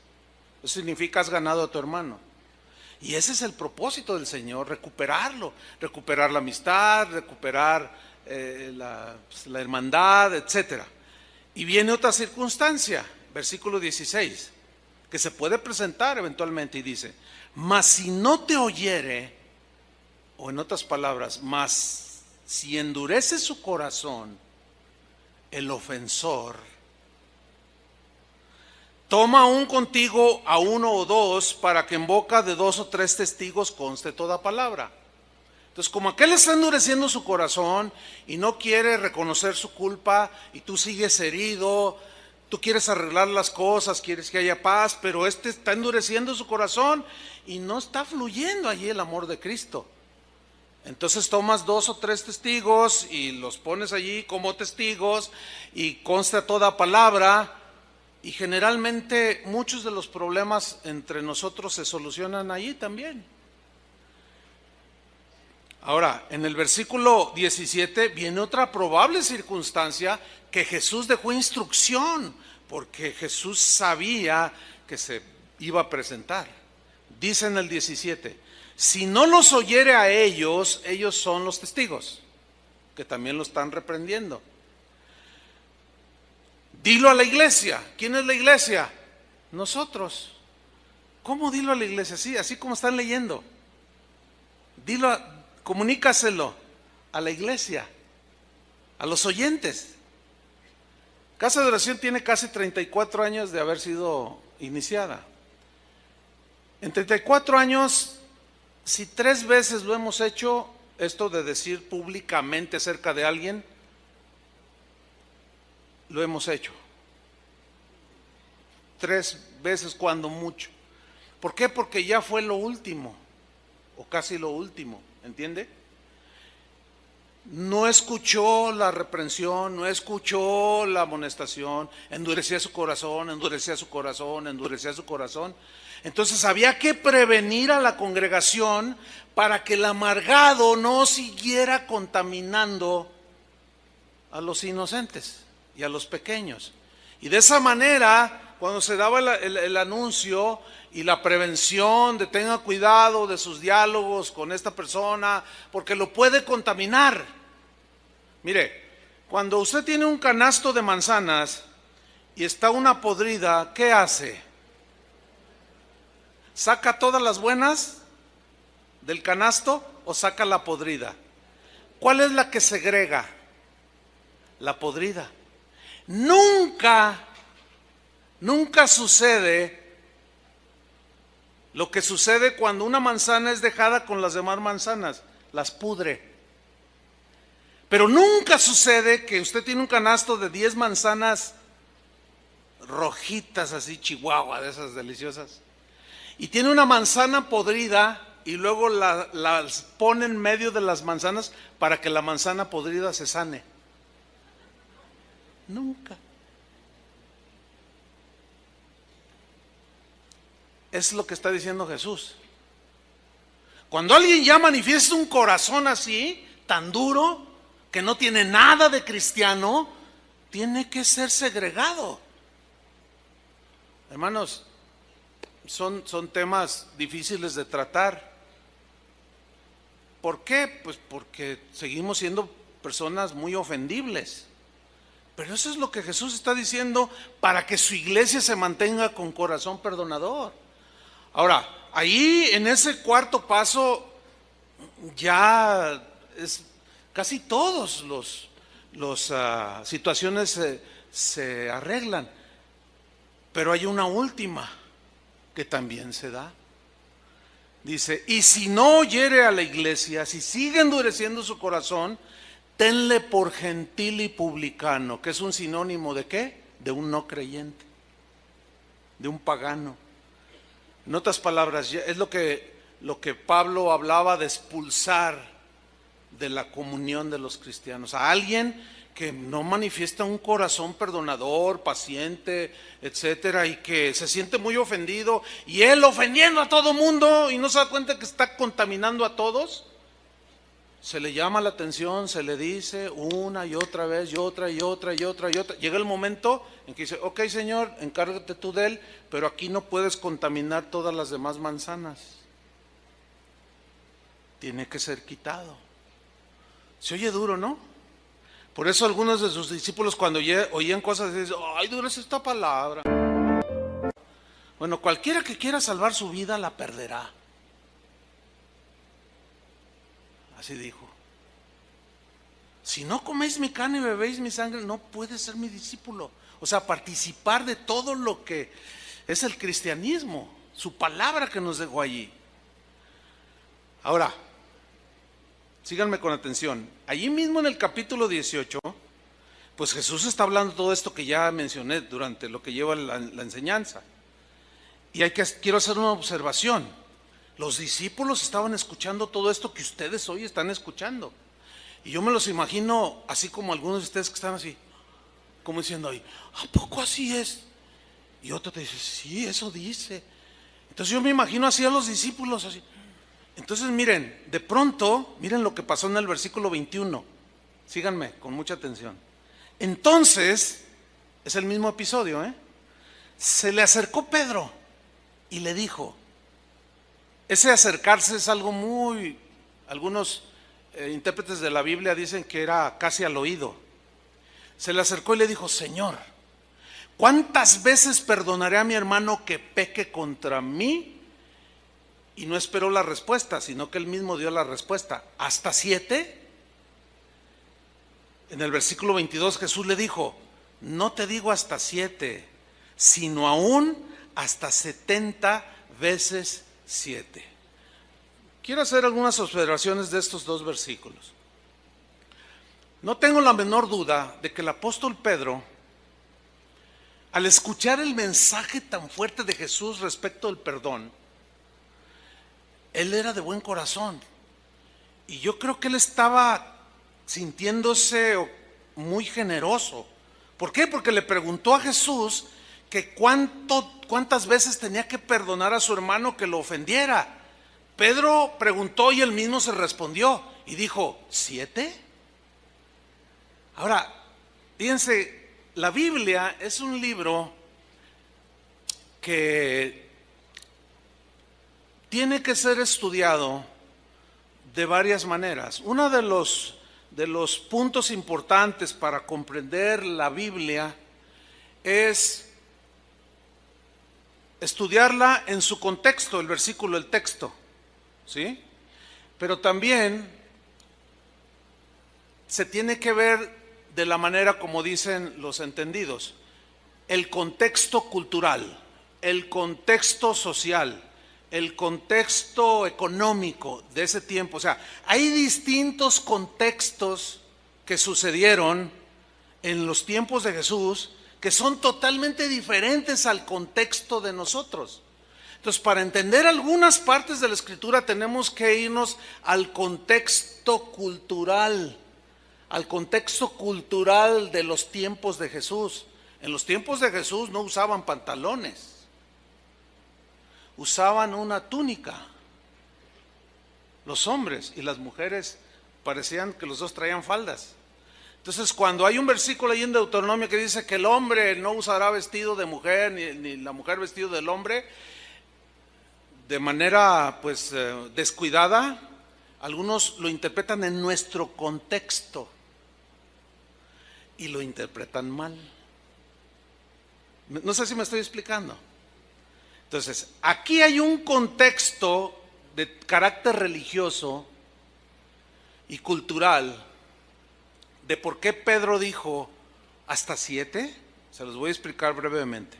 Eso significa has ganado a tu hermano. Y ese es el propósito del Señor: recuperarlo, recuperar la amistad, recuperar la hermandad, etc. Y viene otra circunstancia, versículo 16, que se puede presentar eventualmente y dice: mas si no te oyere, o en otras palabras, mas si endurece su corazón el ofensor, toma aún contigo a uno o dos, para que en boca de 2 o 3 testigos conste toda palabra. Entonces, como aquel está endureciendo su corazón y no quiere reconocer su culpa, y tú sigues herido, tú quieres arreglar las cosas, quieres que haya paz, pero este está endureciendo su corazón y no está fluyendo allí el amor de Cristo. Entonces tomas 2 o 3 testigos y los pones allí como testigos y consta toda palabra, Y generalmente muchos de los problemas entre nosotros se solucionan allí también. Ahora, en el versículo 17 viene otra probable circunstancia que Jesús dejó instrucción, porque Jesús sabía que se iba a presentar. Dice en el 17, si no los oyere a ellos, ellos son los testigos, que también lo están reprendiendo. Dilo a la iglesia. ¿Quién es la iglesia? Nosotros. ¿Cómo dilo a la iglesia? Sí, así como están leyendo. Comunícaselo a la iglesia, a los oyentes. Casa de Oración tiene casi 34 años de haber sido iniciada. En 34 años, si 3 veces lo hemos hecho, esto de decir públicamente acerca de alguien, lo hemos hecho. 3 veces cuando mucho. ¿Por qué? Porque ya fue lo último, o casi lo último, ¿entiende? No escuchó la reprensión, no escuchó la amonestación, endurecía su corazón, endurecía su corazón, endurecía su corazón. Entonces había que prevenir a la congregación para que el amargado no siguiera contaminando a los inocentes y a los pequeños. Y de esa manera, cuando se daba el anuncio y la prevención de tenga cuidado de sus diálogos con esta persona, porque lo puede contaminar. Mire, cuando usted tiene un canasto de manzanas y está una podrida, ¿qué hace? ¿Saca todas las buenas del canasto o saca la podrida? ¿Cuál es la que segrega? La podrida. Nunca sucede lo que sucede cuando una manzana es dejada con las demás manzanas, las pudre. Pero nunca sucede que usted tiene un canasto de 10 manzanas rojitas, así chihuahua, de esas deliciosas, y tiene una manzana podrida y luego las pone en medio de las manzanas para que la manzana podrida se sane. Nunca. Es lo que está diciendo Jesús. Cuando alguien ya manifiesta un corazón así, tan duro, que no tiene nada de cristiano, tiene que ser segregado. Hermanos, son temas difíciles de tratar. ¿Por qué? Pues porque seguimos siendo personas muy ofendibles. Pero eso es lo que Jesús está diciendo para que su iglesia se mantenga con corazón perdonador. Ahora, ahí en ese cuarto paso ya es casi todos los situaciones se arreglan. Pero hay una última que también se da. Dice, y si no oyere a la iglesia, si sigue endureciendo su corazón, tenle por gentil y publicano, que es un sinónimo de ¿qué? De un no creyente, de un pagano. En otras palabras, es lo que Pablo hablaba de expulsar de la comunión de los cristianos, a alguien que no manifiesta un corazón perdonador, paciente, etcétera, y que se siente muy ofendido, y él ofendiendo a todo mundo y no se da cuenta que está contaminando a todos. Se le llama la atención, se le dice una y otra vez, y otra y otra y otra y otra. Llega el momento en que dice, ok, Señor, encárgate tú de él, pero aquí no puedes contaminar todas las demás manzanas. Tiene que ser quitado. Se oye duro, ¿no? Por eso algunos de sus discípulos cuando oían cosas dicen, ay, dura es esta palabra. Bueno, cualquiera que quiera salvar su vida la perderá. Así dijo. Si no coméis mi carne y bebéis mi sangre, no puedes ser mi discípulo. O sea, participar de todo lo que es el cristianismo, su palabra que nos dejó allí. Ahora, síganme con atención. Allí mismo en el capítulo 18, pues Jesús está hablando todo esto que ya mencioné durante lo que lleva la enseñanza. Y quiero hacer una observación. Los discípulos estaban escuchando todo esto que ustedes hoy están escuchando. Y yo me los imagino así como algunos de ustedes que están así, como diciendo ahí, ¿a poco así es? Y otro te dice, sí, eso dice. Entonces yo me imagino así a los discípulos, así. Entonces miren, de pronto, miren lo que pasó en el versículo 21. Síganme con mucha atención. Entonces, es el mismo episodio, se le acercó Pedro y le dijo, ese acercarse es algo muy, algunos intérpretes de la Biblia dicen que era casi al oído. Se le acercó y le dijo, Señor, ¿cuántas veces perdonaré a mi hermano que peque contra mí? Y no esperó la respuesta, sino que él mismo dio la respuesta. ¿Hasta 7? En el versículo 22 Jesús le dijo, no te digo hasta 7, sino aún hasta 70 veces 7. Quiero hacer algunas observaciones de estos dos versículos. No tengo la menor duda de que el apóstol Pedro, al escuchar el mensaje tan fuerte de Jesús respecto al perdón, él era de buen corazón. Y yo creo que él estaba sintiéndose muy generoso. ¿Por qué? Porque le preguntó a Jesús que cuántas veces tenía que perdonar a su hermano que lo ofendiera. Pedro preguntó y él mismo se respondió y dijo, ¿7? Ahora, fíjense, la Biblia es un libro que tiene que ser estudiado de varias maneras. Uno de los puntos importantes para comprender la Biblia es estudiarla en su contexto, el versículo, el texto, ¿sí? Pero también se tiene que ver de la manera como dicen los entendidos, el contexto cultural, el contexto social, el contexto económico de ese tiempo. O sea, hay distintos contextos que sucedieron en los tiempos de Jesús que son totalmente diferentes al contexto de nosotros. Entonces, para entender algunas partes de la Escritura tenemos que irnos al contexto cultural de los tiempos de Jesús. En los tiempos de Jesús no usaban pantalones, usaban una túnica, los hombres, y las mujeres parecían que los dos traían faldas. Entonces, cuando hay un versículo ahí en Deuteronomio que dice que el hombre no usará vestido de mujer, ni la mujer vestido del hombre, de manera pues descuidada, algunos lo interpretan en nuestro contexto y lo interpretan mal. No sé si me estoy explicando. Entonces, aquí hay un contexto de carácter religioso y cultural de por qué Pedro dijo hasta 7. Se los voy a explicar brevemente.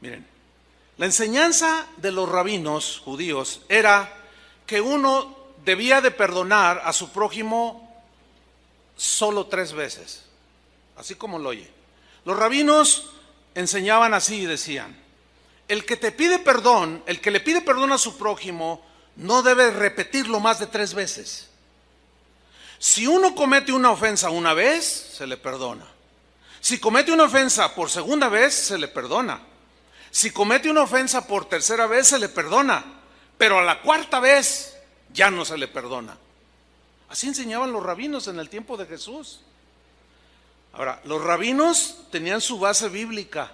Miren, la enseñanza de los rabinos judíos era que uno debía de perdonar a su prójimo solo 3 veces, así como lo oye. Los rabinos enseñaban así y decían, el que le pide perdón a su prójimo no debe repetirlo más de 3 veces. Si uno comete una ofensa una vez, se le perdona. Si comete una ofensa por segunda vez, se le perdona. Si comete una ofensa por tercera vez, se le perdona. Pero a la 4ª vez, ya no se le perdona. Así enseñaban los rabinos en el tiempo de Jesús. Ahora, los rabinos tenían su base bíblica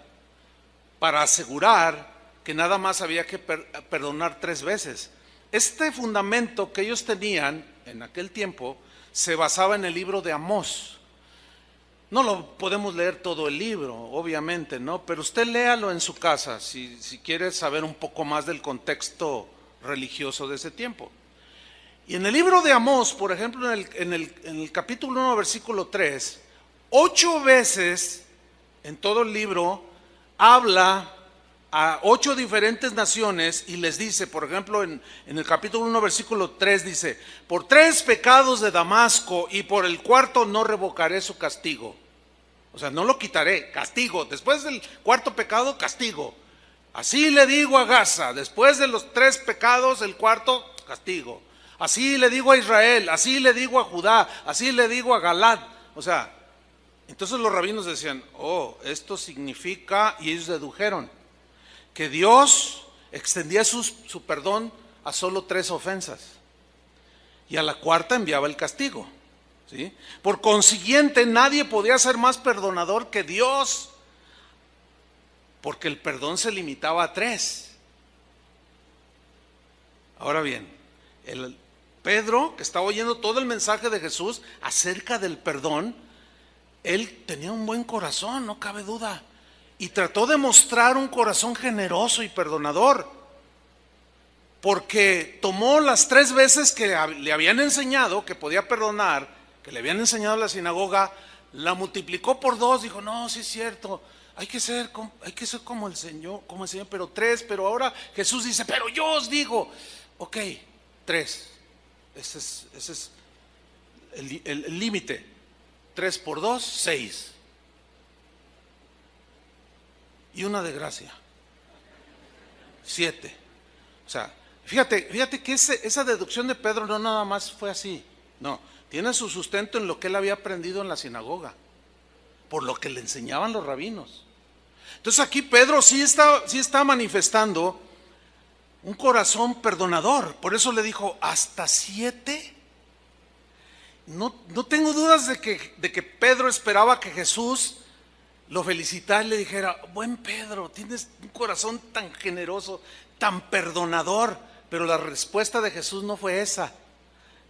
para asegurar que nada más había que perdonar 3 veces. Este fundamento que ellos tenían en aquel tiempo se basaba en el libro de Amós. No lo podemos leer todo el libro, obviamente, ¿no? Pero usted léalo en su casa si quiere saber un poco más del contexto religioso de ese tiempo. Y en el libro de Amós, por ejemplo, en el capítulo 1, versículo 3, 8 veces en todo el libro habla a 8 diferentes naciones y les dice, por ejemplo, en el capítulo 1, versículo 3 dice, por 3 pecados de Damasco y por el 4º no revocaré su castigo. O sea, no lo quitaré, castigo. Después del 4º pecado, castigo. Así le digo a Gaza, después de los 3 pecados, el 4º, castigo. Así le digo a Israel, así le digo a Judá, así le digo a Galad. O sea, Entonces los rabinos decían, oh, esto significa, y ellos dedujeron, que Dios extendía su perdón a solo 3 ofensas y a la cuarta enviaba el castigo, ¿sí? Por consiguiente, nadie podía ser más perdonador que Dios, porque el perdón se limitaba a 3. Ahora bien, Pedro, que estaba oyendo todo el mensaje de Jesús acerca del perdón, él tenía un buen corazón, no cabe duda, y trató de mostrar un corazón generoso y perdonador, porque tomó las 3 veces que le habían enseñado que podía perdonar, que le habían enseñado en la sinagoga, la multiplicó por 2, dijo, no, sí es cierto, hay que ser como el Señor, pero 3, pero ahora Jesús dice, pero yo os digo, ok, 3, ese es el límite. 3 por 2, 6. Y una de gracia, 7. O sea, fíjate que esa deducción de Pedro no nada más fue así. No, tiene su sustento en lo que él había aprendido en la sinagoga, por lo que le enseñaban los rabinos. Entonces aquí Pedro sí está manifestando un corazón perdonador. Por eso le dijo, ¿hasta 7? No tengo dudas de que Pedro esperaba que Jesús lo felicitara y le dijera, buen Pedro, tienes un corazón tan generoso, tan perdonador. Pero la respuesta de Jesús no fue esa.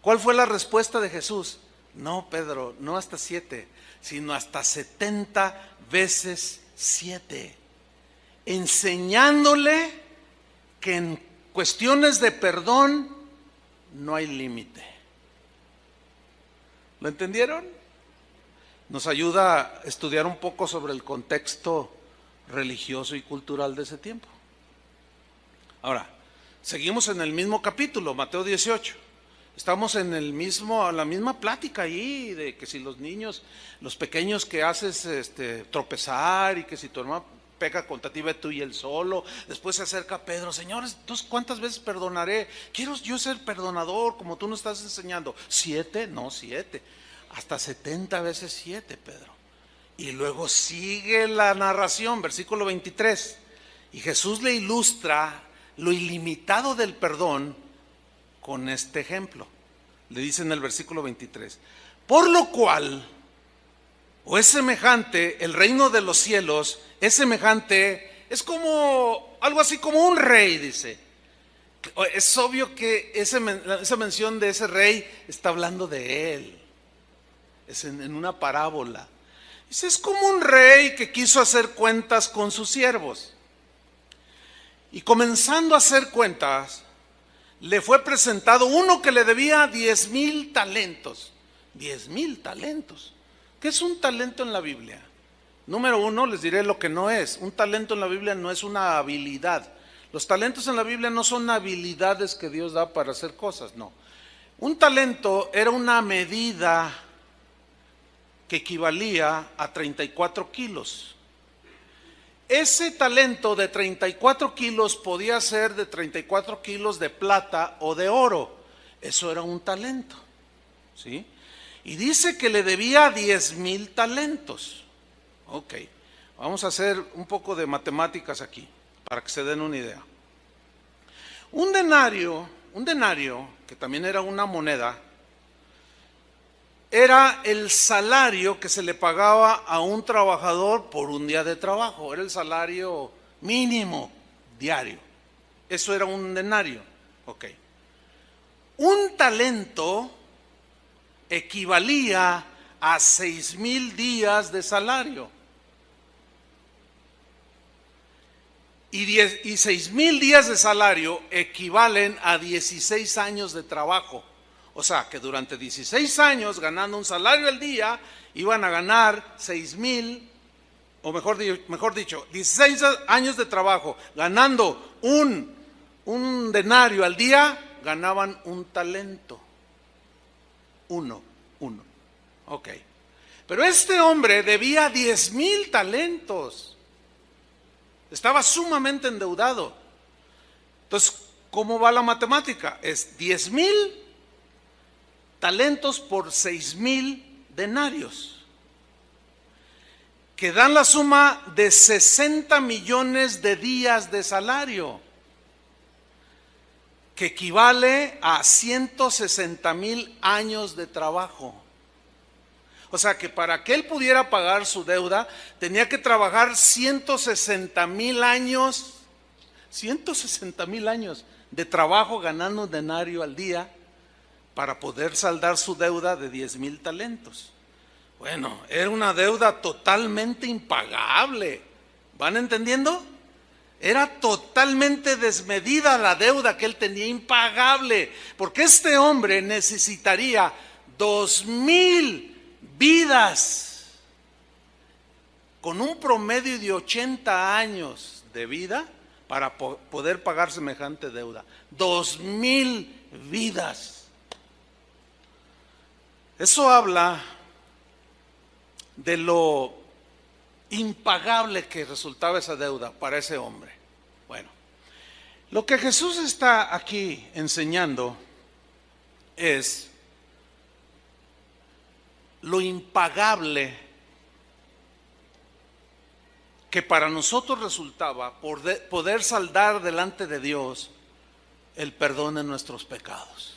¿Cuál fue la respuesta de Jesús? No, Pedro, no hasta 7, sino hasta 70 veces 7. Enseñándole que en cuestiones de perdón no hay límite. ¿Lo entendieron? Nos ayuda a estudiar un poco sobre el contexto religioso y cultural de ese tiempo. Ahora, seguimos en el mismo capítulo, Mateo 18. Estamos en la misma plática ahí, de que si los niños, los pequeños que haces tropezar, y que si tu hermano peca contra ti, ve tú y él solo. Después se acerca Pedro, señores, entonces ¿cuántas veces perdonaré? Quiero yo ser perdonador como tú nos estás enseñando. 7, no 7, hasta 70 veces 7, Pedro. Y luego sigue la narración, versículo 23, y Jesús le ilustra lo ilimitado del perdón con este ejemplo. Le dice en el versículo 23, por lo cual, o es semejante, el reino de los cielos es semejante, es como, algo así como un rey, dice. Es obvio que esa mención de ese rey está hablando de él, es en una parábola. Dice, es como un rey que quiso hacer cuentas con sus siervos. Y comenzando a hacer cuentas, le fue presentado uno que le debía 10,000 talentos. 10,000 talentos. ¿Qué es un talento en la Biblia? Número 1, les diré lo que no es. Un talento en la Biblia no es una habilidad. Los talentos en la Biblia no son habilidades que Dios da para hacer cosas, no. Un talento era una medida que equivalía a 34 kilos. Ese talento de 34 kilos podía ser de 34 kilos de plata o de oro. Eso era un talento, ¿sí? Y dice que le debía 10,000 talentos. Ok, vamos a hacer un poco de matemáticas aquí, para que se den una idea. Un denario, que también era una moneda, era el salario que se le pagaba a un trabajador por un día de trabajo. Era el salario mínimo diario. Eso era un denario. Ok. Un talento equivalía a 6,000 días de salario. Y 6,000 días de salario equivalen a 16 años de trabajo. O sea, que durante 16 años, ganando un salario al día, iban a ganar 6,000, o mejor dicho, 16 años de trabajo, ganando un denario al día, ganaban un talento. Uno. Ok. Pero este hombre debía 10,000 talentos. Estaba sumamente endeudado. Entonces, ¿cómo va la matemática? Es 10,000 talentos por 6,000 denarios. que dan la suma de 60 millones de días de salario, que equivale a 160,000 años de trabajo. O sea que para que él pudiera pagar su deuda, tenía que trabajar 160,000 años, 160,000 años de trabajo ganando un denario al día para poder saldar su deuda de 10,000 talentos. Bueno, era una deuda totalmente impagable. ¿Van entendiendo? Era totalmente desmedida la deuda que él tenía, impagable, porque este hombre necesitaría 2,000 vidas con un promedio de 80 años de vida para poder pagar semejante deuda. 2,000 vidas. Eso habla de lo impagable que resultaba esa deuda para ese hombre. Bueno, lo que Jesús está aquí enseñando es lo impagable que para nosotros resultaba poder saldar delante de Dios el perdón de nuestros pecados.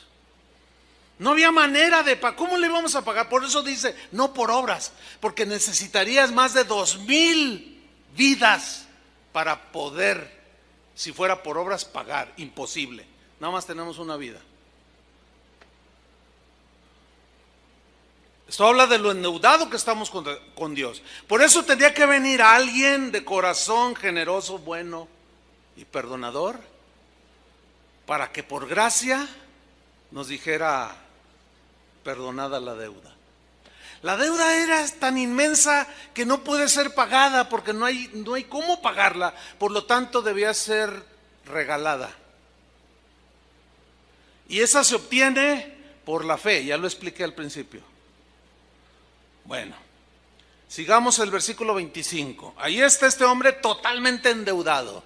No había manera de pagar. ¿Cómo le vamos a pagar? Por eso dice, no por obras, porque necesitarías más de 2,000 vidas para poder, si fuera por obras, pagar. Imposible. Nada más tenemos una vida. Esto habla de lo endeudado que estamos con Dios. Por eso tendría que venir alguien de corazón generoso, bueno y perdonador, para que por gracia nos dijera: perdonada la deuda. La deuda era tan inmensa que no puede ser pagada porque no hay cómo pagarla, por lo tanto debía ser regalada. Y esa se obtiene por la fe, ya lo expliqué al principio. Bueno, sigamos el versículo 25. Ahí está este hombre totalmente endeudado.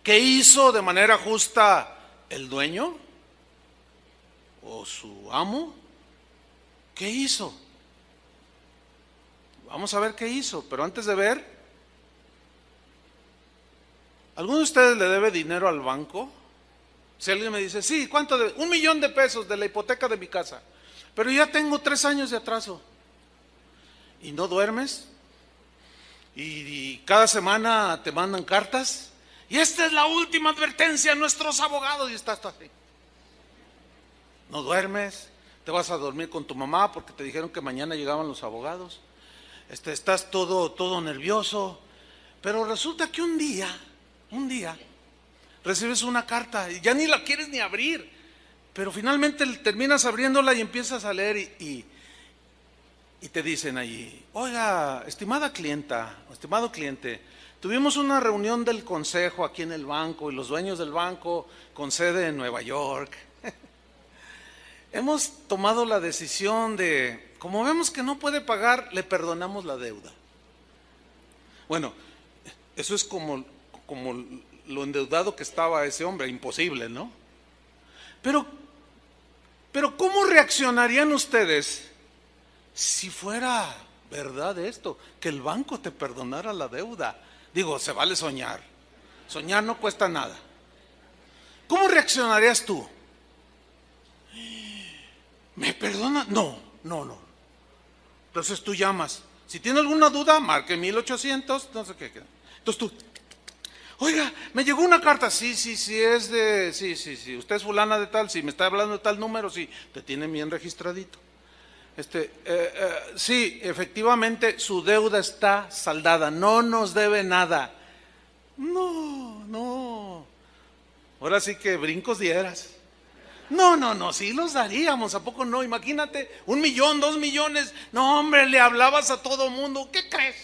¿Qué hizo de manera justa el dueño o su amo? ¿Qué hizo? Vamos a ver qué hizo, pero antes de ver, ¿alguno de ustedes le debe dinero al banco? Si alguien me dice, sí, ¿cuánto debe? 1,000,000 de pesos de la hipoteca de mi casa, pero ya tengo 3 años de atraso. ¿Y no duermes? Y cada semana te mandan cartas, y esta es la última advertencia a nuestros abogados, y estás así. No duermes. Te vas a dormir con tu mamá porque te dijeron que mañana llegaban los abogados. Estás todo nervioso. Pero resulta que un día, recibes una carta y ya ni la quieres ni abrir. Pero finalmente terminas abriéndola y empiezas a leer y te dicen allí: oiga, estimada clienta, estimado cliente, tuvimos una reunión del consejo aquí en el banco y los dueños del banco con sede en Nueva York. Hemos tomado la decisión de, como vemos que no puede pagar, le perdonamos la deuda. Bueno, eso es como lo endeudado que estaba ese hombre, imposible, ¿no? Pero ¿cómo reaccionarían ustedes si fuera verdad esto, que el banco te perdonara la deuda? Digo, se vale soñar. Soñar no cuesta nada. ¿Cómo reaccionarías tú? ¿Me perdona? No. Entonces tú llamas. Si tiene alguna duda, marque 1800, no sé qué. Entonces tú, oiga, me llegó una carta. Sí, es de, sí. Usted es fulana de tal, sí, me está hablando de tal número, sí, te tiene bien registradito. Sí, efectivamente, su deuda está saldada, no nos debe nada. No. Ahora sí que brincos dieras. No, sí los daríamos, ¿a poco no? Imagínate, 1,000,000, 2,000,000. No, hombre, le hablabas a todo mundo. ¿Qué crees?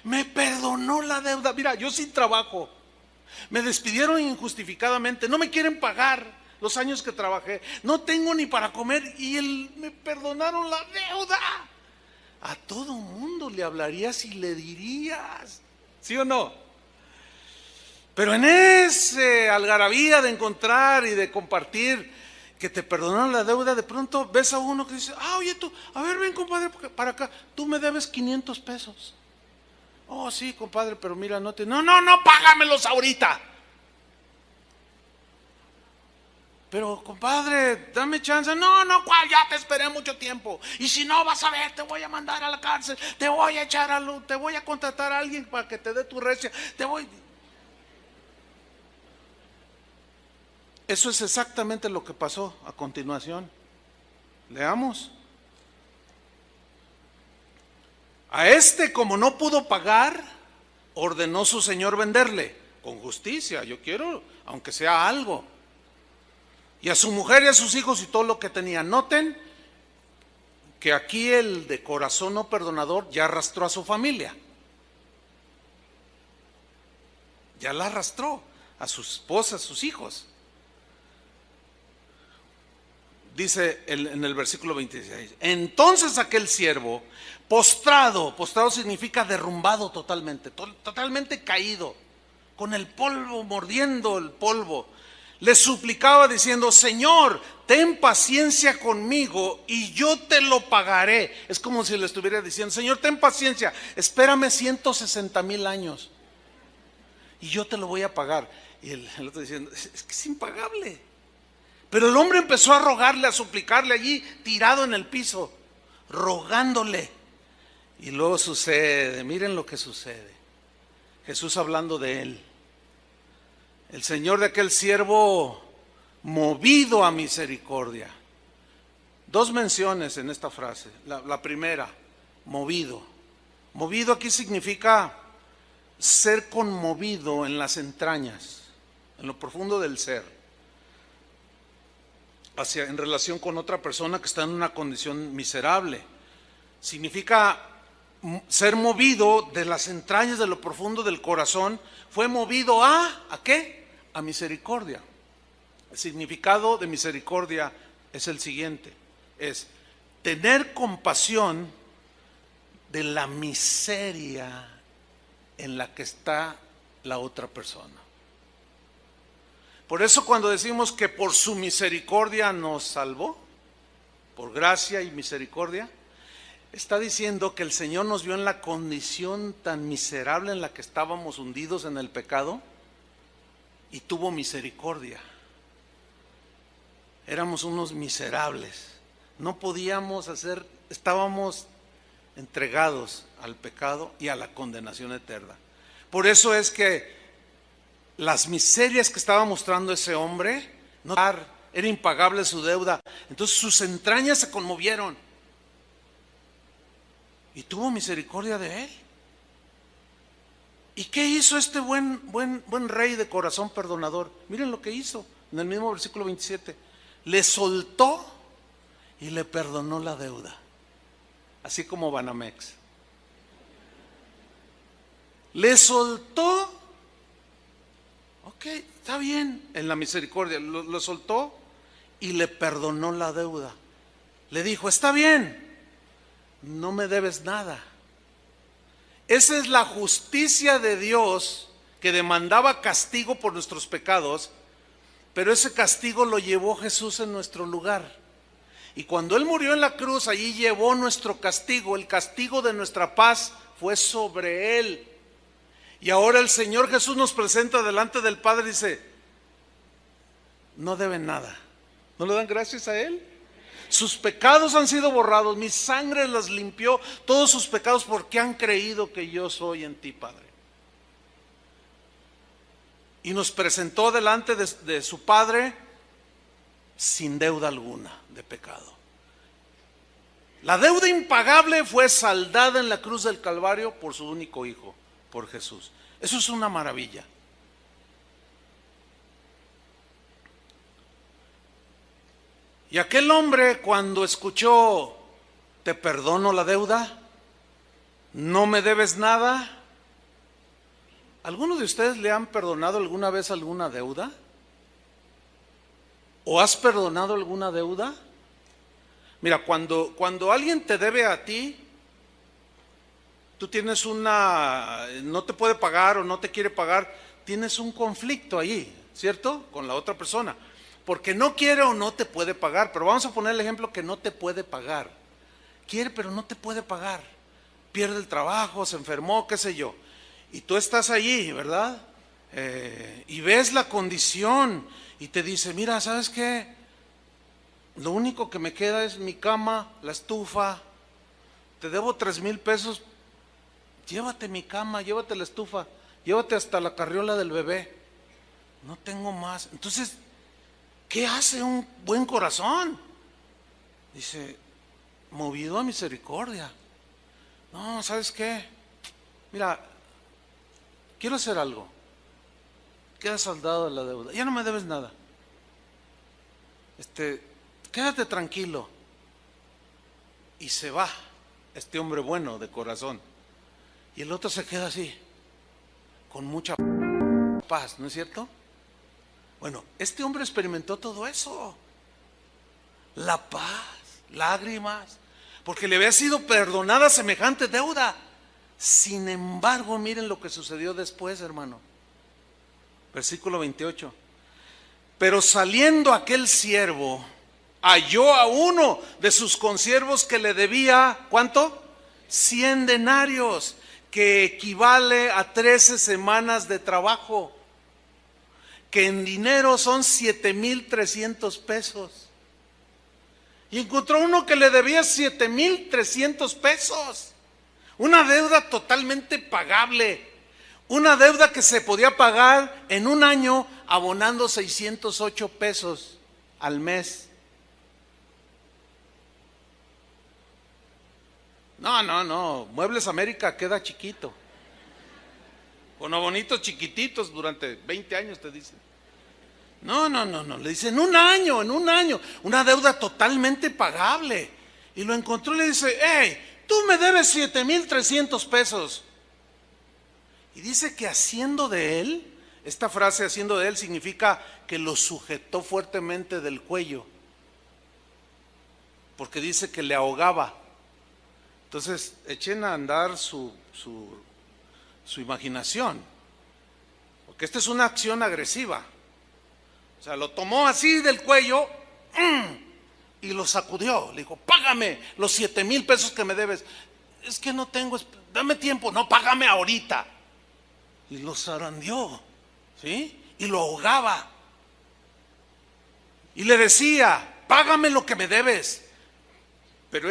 Me perdonó la deuda. Mira, yo sin trabajo. Me despidieron injustificadamente. No me quieren pagar los años que trabajé. No tengo ni para comer y me perdonaron la deuda. A todo mundo le hablarías y le dirías. ¿Sí o no? Pero en ese algarabía de encontrar y de compartir que te perdonaron la deuda, de pronto ves a uno que dice: oye tú, a ver, ven compadre para acá, tú me debes 500 pesos. Oh, sí, compadre, pero mira, no, págamelos ahorita. Pero, compadre, dame chance. No, ¿cuál? Ya te esperé mucho tiempo. Y si no, vas a ver, te voy a mandar a la cárcel, te voy a echar a luz, te voy a contratar a alguien para que te dé tu recia, Eso es exactamente lo que pasó a continuación. Leamos. A este, como no pudo pagar, ordenó su señor venderle con justicia. Yo quiero, aunque sea algo. Y a su mujer y a sus hijos y todo lo que tenía. Noten que aquí el de corazón no perdonador ya arrastró a su familia. Ya la arrastró a su esposa, a sus hijos. Dice en el versículo 26, entonces aquel siervo, postrado significa derrumbado totalmente caído, con el polvo, mordiendo el polvo, le suplicaba diciendo, Señor, ten paciencia conmigo y yo te lo pagaré. Es como si le estuviera diciendo, Señor, ten paciencia, espérame 160,000 años y yo te lo voy a pagar. Y el otro diciendo, es que es impagable. Pero el hombre empezó a rogarle, a suplicarle allí, tirado en el piso, rogándole. Y luego sucede, miren lo que sucede. Jesús hablando de él. El Señor de aquel siervo, movido a misericordia. Dos menciones en esta frase. La primera, movido. Movido aquí significa ser conmovido en las entrañas, en lo profundo del ser. En relación con otra persona que está en una condición miserable. Significa ser movido de las entrañas, de lo profundo del corazón. Fue movido ¿a qué? A misericordia. El significado de misericordia es el siguiente: es tener compasión de la miseria en la que está la otra persona. Por eso cuando decimos que por su misericordia nos salvó, por gracia y misericordia, está diciendo que el Señor nos vio en la condición tan miserable en la que estábamos hundidos en el pecado y tuvo misericordia. Éramos unos miserables, no podíamos hacer, estábamos entregados al pecado y a la condenación eterna. Por eso es que las miserias que estaba mostrando ese hombre, era impagable su deuda. Entonces sus entrañas se conmovieron y tuvo misericordia de él. ¿Y qué hizo este buen rey de corazón perdonador? Miren lo que hizo en el mismo versículo 27. Le soltó y le perdonó la deuda, así como Banamex. Le soltó. Ok, está bien, en la misericordia, lo soltó y le perdonó la deuda. Le dijo, está bien, no me debes nada. Esa es la justicia de Dios, que demandaba castigo por nuestros pecados, pero ese castigo lo llevó Jesús en nuestro lugar. Y cuando Él murió en la cruz, allí llevó nuestro castigo, el castigo de nuestra paz fue sobre Él. Y ahora el Señor Jesús nos presenta delante del Padre y dice, no deben nada. ¿No le dan gracias a Él? Sus pecados han sido borrados, mi sangre los limpió, todos sus pecados, porque han creído que yo soy en ti, Padre. Y nos presentó delante de su Padre sin deuda alguna de pecado. La deuda impagable fue saldada en la cruz del Calvario por su único Hijo, por Jesús. Eso es una maravilla. Y aquel hombre, cuando escuchó, te perdono la deuda, no me debes nada. ¿Alguno de ustedes le han perdonado alguna vez alguna deuda? ¿O has perdonado alguna deuda? Mira, cuando alguien te debe a ti, tú tienes no te puede pagar o no te quiere pagar, tienes un conflicto ahí, ¿cierto? Con la otra persona, porque no quiere o no te puede pagar. Pero vamos a poner el ejemplo que no te puede pagar. Quiere pero no te puede pagar. pierde el trabajo, se enfermó, qué sé yo. Y tú estás allí, ¿verdad? Y ves la condición y te dice, mira, ¿sabes qué? Lo único que me queda es mi cama, la estufa. Te debo 3,000 pesos. Llévate mi cama, llévate la estufa, llévate hasta la carriola del bebé. No tengo más. Entonces, ¿qué hace un buen corazón? Dice, movido a misericordia. No, ¿sabes qué? Mira, quiero hacer algo. Queda saldado de la deuda. Ya no me debes nada. Quédate tranquilo. Y se va este hombre bueno de corazón. Y el otro se queda así, con mucha paz, ¿no es cierto? Bueno, este hombre experimentó todo eso. La paz, lágrimas, porque le había sido perdonada semejante deuda. Sin embargo, miren lo que sucedió después, hermano. Versículo 28. Pero saliendo aquel siervo, halló a uno de sus consiervos que le debía, ¿cuánto? 100 denarios, que equivale a 13 semanas de trabajo, que en dinero son 7,300 pesos. Y encontró uno que le debía 7,300 pesos. Una deuda totalmente pagable. Una deuda que se podía pagar en un año abonando 608 pesos al mes. No, Muebles América queda chiquito. Con abonitos chiquititos durante 20 años te dicen. No, le dicen en un año, una deuda totalmente pagable. Y lo encontró y le dice, hey, tú me debes 7,300 pesos. Y dice que haciendo de él, esta frase haciendo de él significa que lo sujetó fuertemente del cuello. Porque dice que le ahogaba. Entonces, echen a andar su imaginación, porque esta es una acción agresiva. O sea, lo tomó así del cuello y lo sacudió. Le dijo, págame los 7,000 pesos que me debes. Es que no tengo, dame tiempo. No, págame ahorita. Y lo zarandeó, ¿sí? Y lo ahogaba. Y le decía, págame lo que me debes. Pero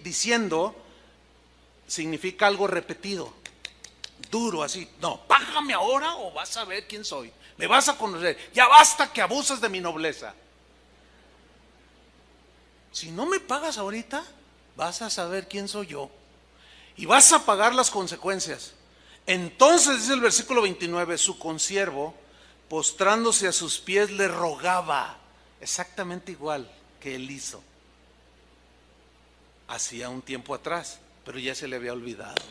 diciendo significa algo repetido, duro, así. No, págame ahora o vas a ver quién soy. Me vas a conocer. Ya basta que abuses de mi nobleza. Si no me pagas ahorita, vas a saber quién soy yo. Y vas a pagar las consecuencias. Entonces dice el versículo 29, su consiervo, postrándose a sus pies, le rogaba, exactamente igual que él hizo hacía un tiempo atrás, pero ya se le había olvidado.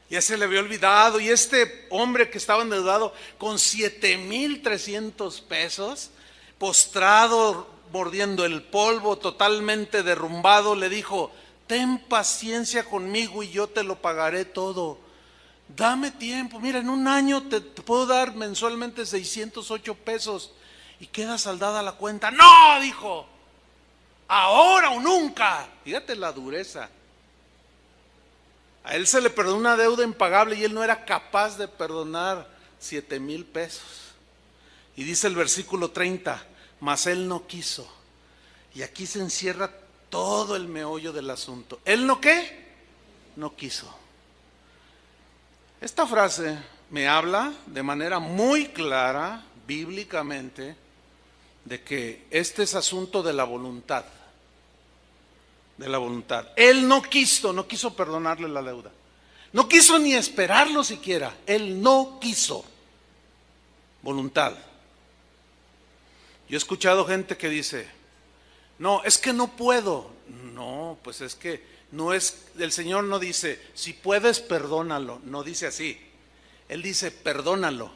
Ya se le había olvidado. Y este hombre que estaba endeudado con 7,300 pesos, postrado, mordiendo el polvo, totalmente derrumbado, le dijo, ten paciencia conmigo y yo te lo pagaré todo. Dame tiempo, mira, en un año te puedo dar mensualmente 608 pesos y queda saldada la cuenta. No, dijo, ahora o nunca. Fíjate la dureza. A él se le perdonó una deuda impagable y él no era capaz de perdonar 7,000 pesos. Y dice el versículo 30, mas él no quiso. Y aquí se encierra todo el meollo del asunto. ¿Él no qué? No quiso. Esta frase me habla de manera muy clara, bíblicamente, de que este es asunto de la voluntad. De la voluntad. Él no quiso perdonarle la deuda. No quiso ni esperarlo siquiera. Él no quiso. Voluntad. Yo he escuchado gente que dice, no, es que no puedo. No, pues es que no es, el Señor no dice, si puedes, perdónalo. No dice así. Él dice, perdónalo.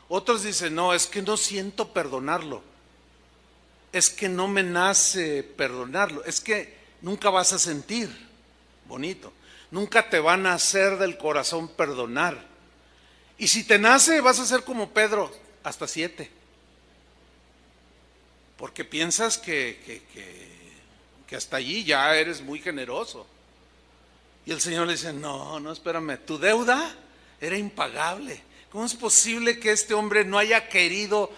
Otros dicen, no, es que no siento perdonarlo. Es que no me nace perdonarlo. Es que nunca vas a sentir bonito. Nunca te va a nacer del corazón perdonar. Y si te nace, vas a ser como Pedro, hasta 7. Porque piensas que que hasta allí ya eres muy generoso. Y el Señor le dice, no, no, espérame, tu deuda era impagable. ¿Cómo es posible que este hombre no haya querido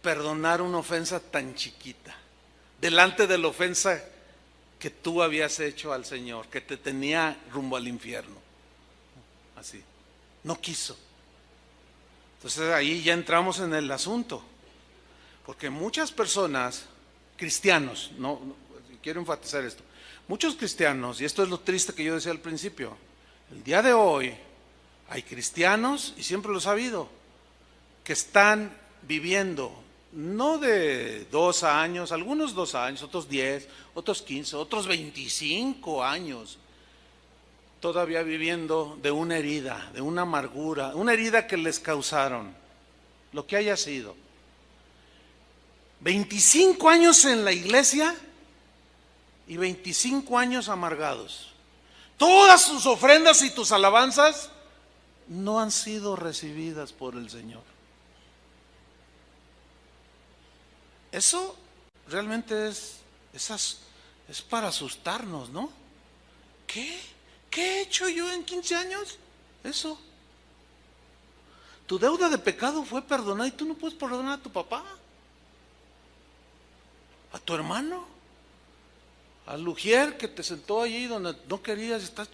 perdonar una ofensa tan chiquita delante de la ofensa que tú habías hecho al Señor, que te tenía rumbo al infierno? Así, no quiso. Entonces ahí ya entramos en el asunto, porque muchas personas, cristianos, quiero enfatizar esto, muchos cristianos, y esto es lo triste que yo decía al principio, el día de hoy hay cristianos, y siempre los ha habido, que están viviendo no de 2 años, algunos 2 años, otros 10, otros 15, otros 25 años, todavía viviendo de una herida, de una amargura, una herida que les causaron, lo que haya sido. 25 años en la iglesia y 25 años amargados. Todas sus ofrendas y tus alabanzas no han sido recibidas por el Señor. Eso realmente es para asustarnos, ¿no? ¿Qué he hecho yo en 15 años? Eso. Tu deuda de pecado fue perdonada y tú no puedes perdonar a tu papá, a tu hermano, al Lugier que te sentó allí donde no querías estar.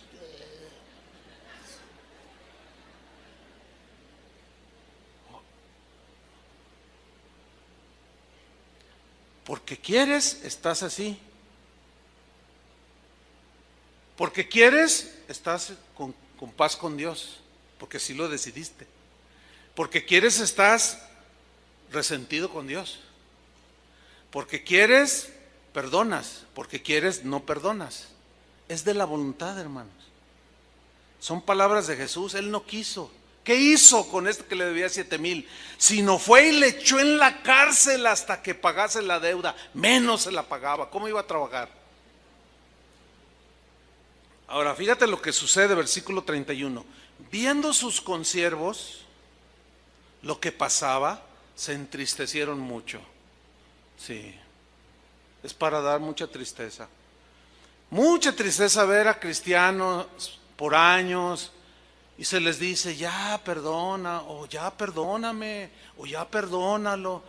Porque quieres, estás así. Porque quieres, estás con paz con Dios, porque así lo decidiste. Porque quieres, estás resentido con Dios. Porque quieres, perdonas. Porque quieres, no perdonas. Es de la voluntad, hermanos. Son palabras de Jesús. Él no quiso. ¿Qué hizo con este que le debía 7,000? Sino fue y le echó en la cárcel hasta que pagase la deuda. Menos se la pagaba. ¿Cómo iba a trabajar? Ahora, fíjate lo que sucede, versículo 31. Viendo sus consiervos lo que pasaba, se entristecieron mucho. Sí, es para dar mucha tristeza. Mucha tristeza ver a cristianos por años y se les dice, ya perdona, o ya perdóname, o ya perdónalo.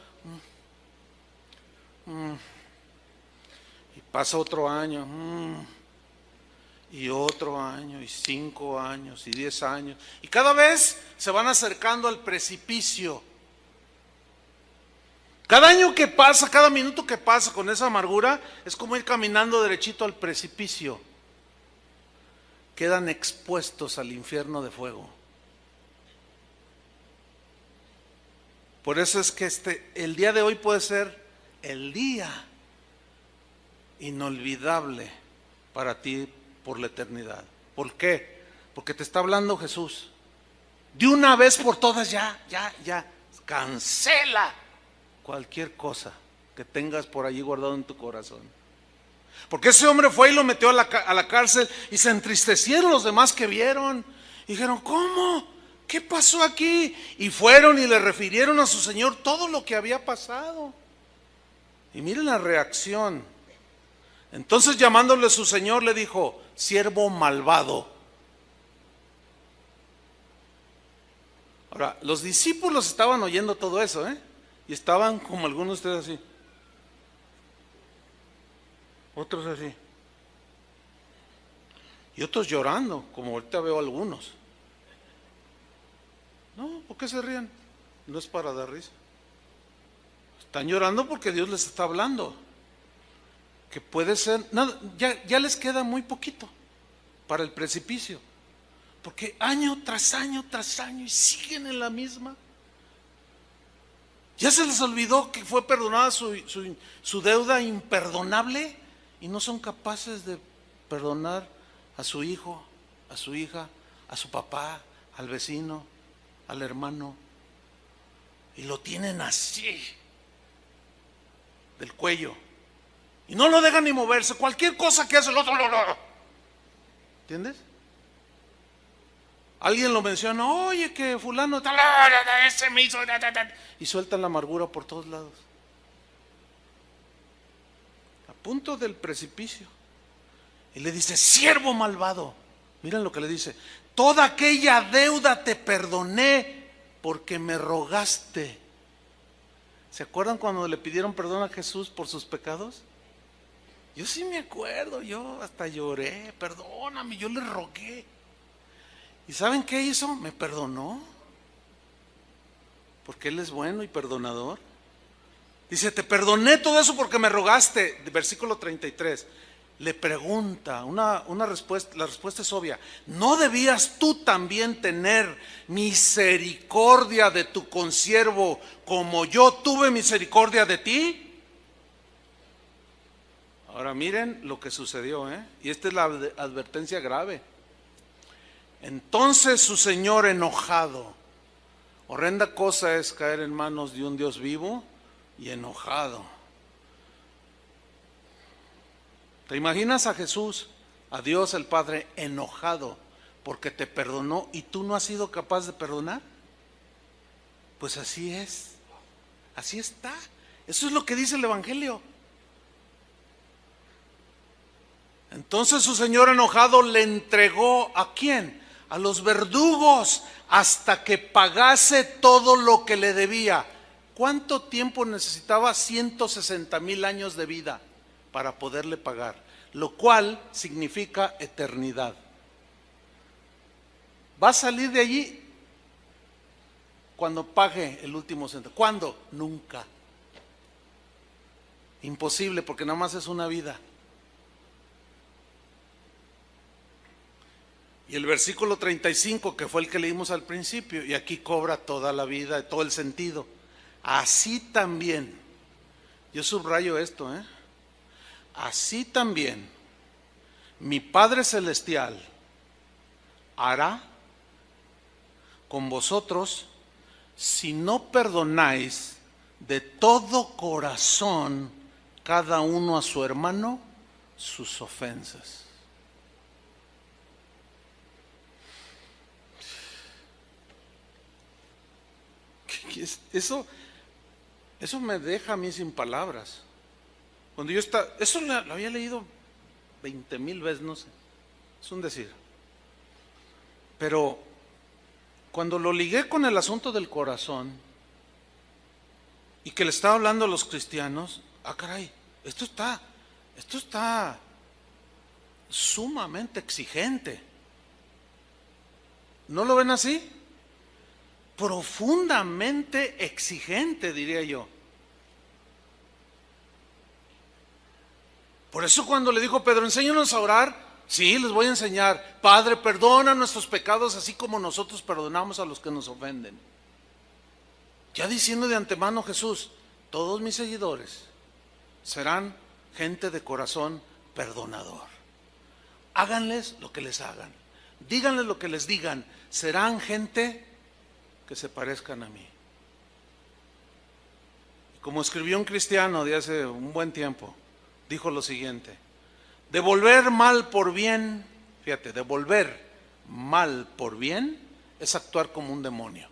Y pasa otro año. Y otro año, y 5 años, y 10 años. Y cada vez se van acercando al precipicio. Cada año que pasa, cada minuto que pasa con esa amargura, es como ir caminando derechito al precipicio. Quedan expuestos al infierno de fuego. Por eso es que el día de hoy puede ser el día inolvidable para ti por la eternidad. ¿Por qué? Porque te está hablando Jesús. De una vez por todas ya, cancela cualquier cosa que tengas por allí guardado en tu corazón. Porque ese hombre fue y lo metió a la cárcel y se entristecieron los demás que vieron. Y dijeron, ¿cómo? ¿Qué pasó aquí? Y fueron y le refirieron a su señor todo lo que había pasado. Y miren la reacción. Entonces llamándole a su señor le dijo, siervo malvado. Ahora, los discípulos estaban oyendo todo eso, y estaban como algunos de ustedes así, otros así, y otros llorando, como ahorita veo algunos. No, ¿por qué se ríen? No es para dar risa. Están llorando porque Dios les está hablando. Que puede ser, nada, ya les queda muy poquito para el precipicio, porque año tras año y siguen en la misma. Ya se les olvidó que fue perdonada su deuda imperdonable y no son capaces de perdonar a su hijo, a su hija, a su papá, al vecino, al hermano, y lo tienen así del cuello. Y no lo dejan ni moverse. Cualquier cosa que hace el otro, ¿entiendes? Alguien lo menciona, oye, que fulano tal, ese me hizo, y sueltan la amargura por todos lados. punto del precipicio. Y le dice: siervo malvado. Miren lo que le dice: toda aquella deuda te perdoné porque me rogaste. ¿Se acuerdan cuando le pidieron perdón a Jesús por sus pecados? Yo sí me acuerdo, yo hasta lloré: perdóname, yo le rogué. ¿Y saben qué hizo? Me perdonó. Porque Él es bueno y perdonador. Dice: te perdoné todo eso porque me rogaste. Versículo 33. Le pregunta, una respuesta, la respuesta es obvia: ¿no debías tú también tener misericordia de tu consiervo como yo tuve misericordia de ti? Ahora miren lo que sucedió, y esta es la advertencia grave. Entonces su señor, enojado, horrenda cosa es caer en manos de un Dios vivo y enojado. ¿Te imaginas a Jesús, a Dios el Padre, enojado porque te perdonó y tú no has sido capaz de perdonar? Pues así es, así está. Eso es lo que dice el Evangelio. Entonces su señor, enojado, le entregó ¿a quién? A los verdugos, hasta que pagase todo lo que le debía. ¿Cuánto tiempo necesitaba? 160,000 años de vida para poderle pagar, lo cual significa eternidad. Va a salir de allí cuando pague el último centavo. ¿Cuándo? Nunca. Imposible, porque nada más es una vida. Y el versículo 35, que fue el que leímos al principio, y aquí cobra toda la vida, todo el sentido. Así también, yo subrayo esto, así también mi Padre Celestial hará con vosotros si no perdonáis de todo corazón cada uno a su hermano sus ofensas. Eso me deja a mí sin palabras. Cuando yo eso lo había leído 20,000 veces, no sé, es un decir. Pero cuando lo ligué con el asunto del corazón y que le estaba hablando a los cristianos, caray, esto está sumamente exigente. ¿No lo ven así? Profundamente exigente, diría yo. Por eso cuando le dijo Pedro: enséñanos a orar, sí, les voy a enseñar. Padre, perdona nuestros pecados así como nosotros perdonamos a los que nos ofenden. Ya diciendo de antemano Jesús: todos mis seguidores serán gente de corazón perdonador. Háganles lo que les hagan, díganles lo que les digan, serán gente que se parezcan a mí. Como escribió un cristiano de hace un buen tiempo, dijo lo siguiente: devolver mal por bien, fíjate, devolver mal por bien es actuar como un demonio.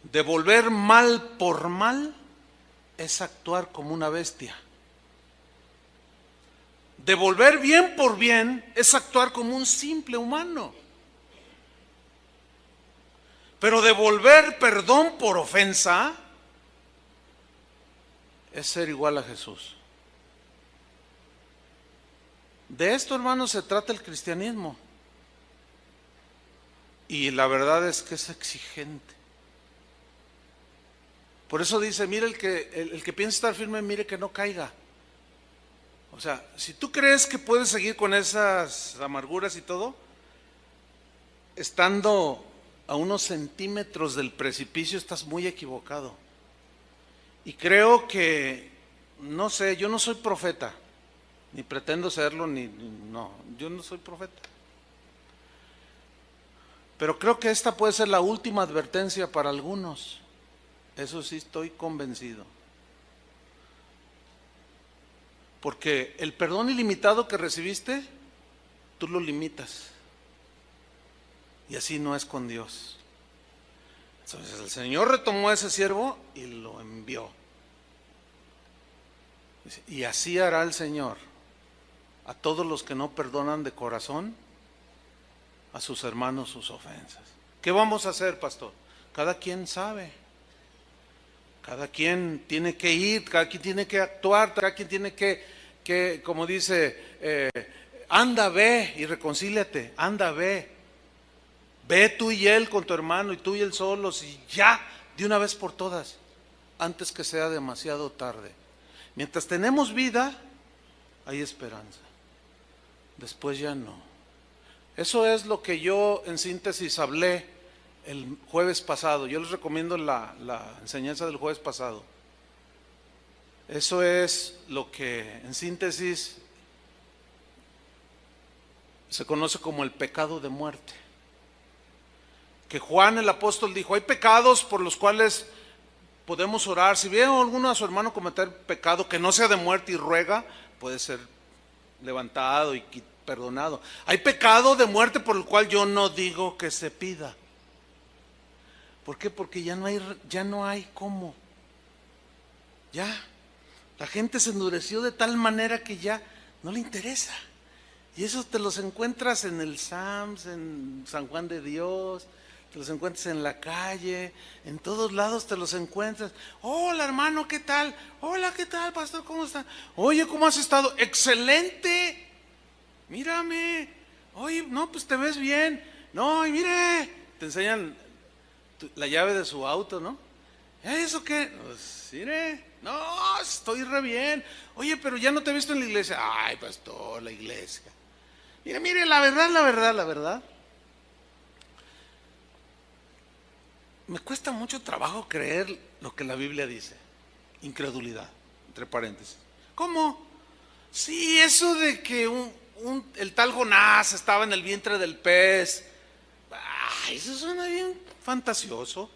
Devolver mal por mal es actuar como una bestia. Devolver bien por bien es actuar como un simple humano. Pero devolver perdón por ofensa es ser igual a Jesús. De esto, hermanos, se trata el cristianismo. Y la verdad es que es exigente. Por eso dice: mire, el que piensa estar firme, mire que no caiga. O sea, si tú crees que puedes seguir con esas amarguras y todo, estando a unos centímetros del precipicio, estás muy equivocado. Y creo que, no sé, yo no soy profeta, ni pretendo serlo, no, yo no soy profeta. Pero creo que esta puede ser la última advertencia para algunos. Eso sí, estoy convencido. Porque el perdón ilimitado que recibiste, tú lo limitas. Y así no es con Dios. Entonces el Señor retomó a ese siervo y lo envió. Y así hará el Señor a todos los que no perdonan de corazón a sus hermanos sus ofensas. ¿Qué vamos a hacer, pastor? Cada quien sabe. Cada quien tiene que ir, cada quien tiene que actuar, cada quien tiene que como dice, anda, ve y reconcíliate, anda, ve. Ve tú y él con tu hermano y tú y él solos y ya, de una vez por todas, antes que sea demasiado tarde. Mientras tenemos vida, hay esperanza. Después ya no. Eso es lo que yo en síntesis hablé el jueves pasado. Yo les recomiendo la enseñanza del jueves pasado. Eso es lo que en síntesis se conoce como el pecado de muerte. Que Juan el apóstol dijo, hay pecados por los cuales podemos orar. Si ve a alguno a su hermano cometer pecado que no sea de muerte y ruega, puede ser levantado y perdonado. Hay pecado de muerte por el cual yo no digo que se pida. ¿Por qué? Porque ya no hay cómo. Ya. La gente se endureció de tal manera que ya no le interesa. Y eso te los encuentras en el SAMS, en San Juan de Dios, te los encuentras en la calle, en todos lados te los encuentras. Hola hermano, ¿qué tal? Hola, ¿qué tal, pastor? ¿Cómo está? Oye, ¿cómo has estado? Excelente. Mírame. Oye, no, pues te ves bien. No, y mire, te enseñan la llave de su auto, ¿no? ¿Eso qué? Pues mire, no, estoy re bien. Oye, pero ya no te he visto en la iglesia. Ay, pastor, la iglesia. Mire, la verdad. Me cuesta mucho trabajo creer lo que la Biblia dice. Incredulidad, entre paréntesis. ¿Cómo? Sí, eso de que el tal Jonás estaba en el vientre del pez. Ay, eso suena bien fantasioso.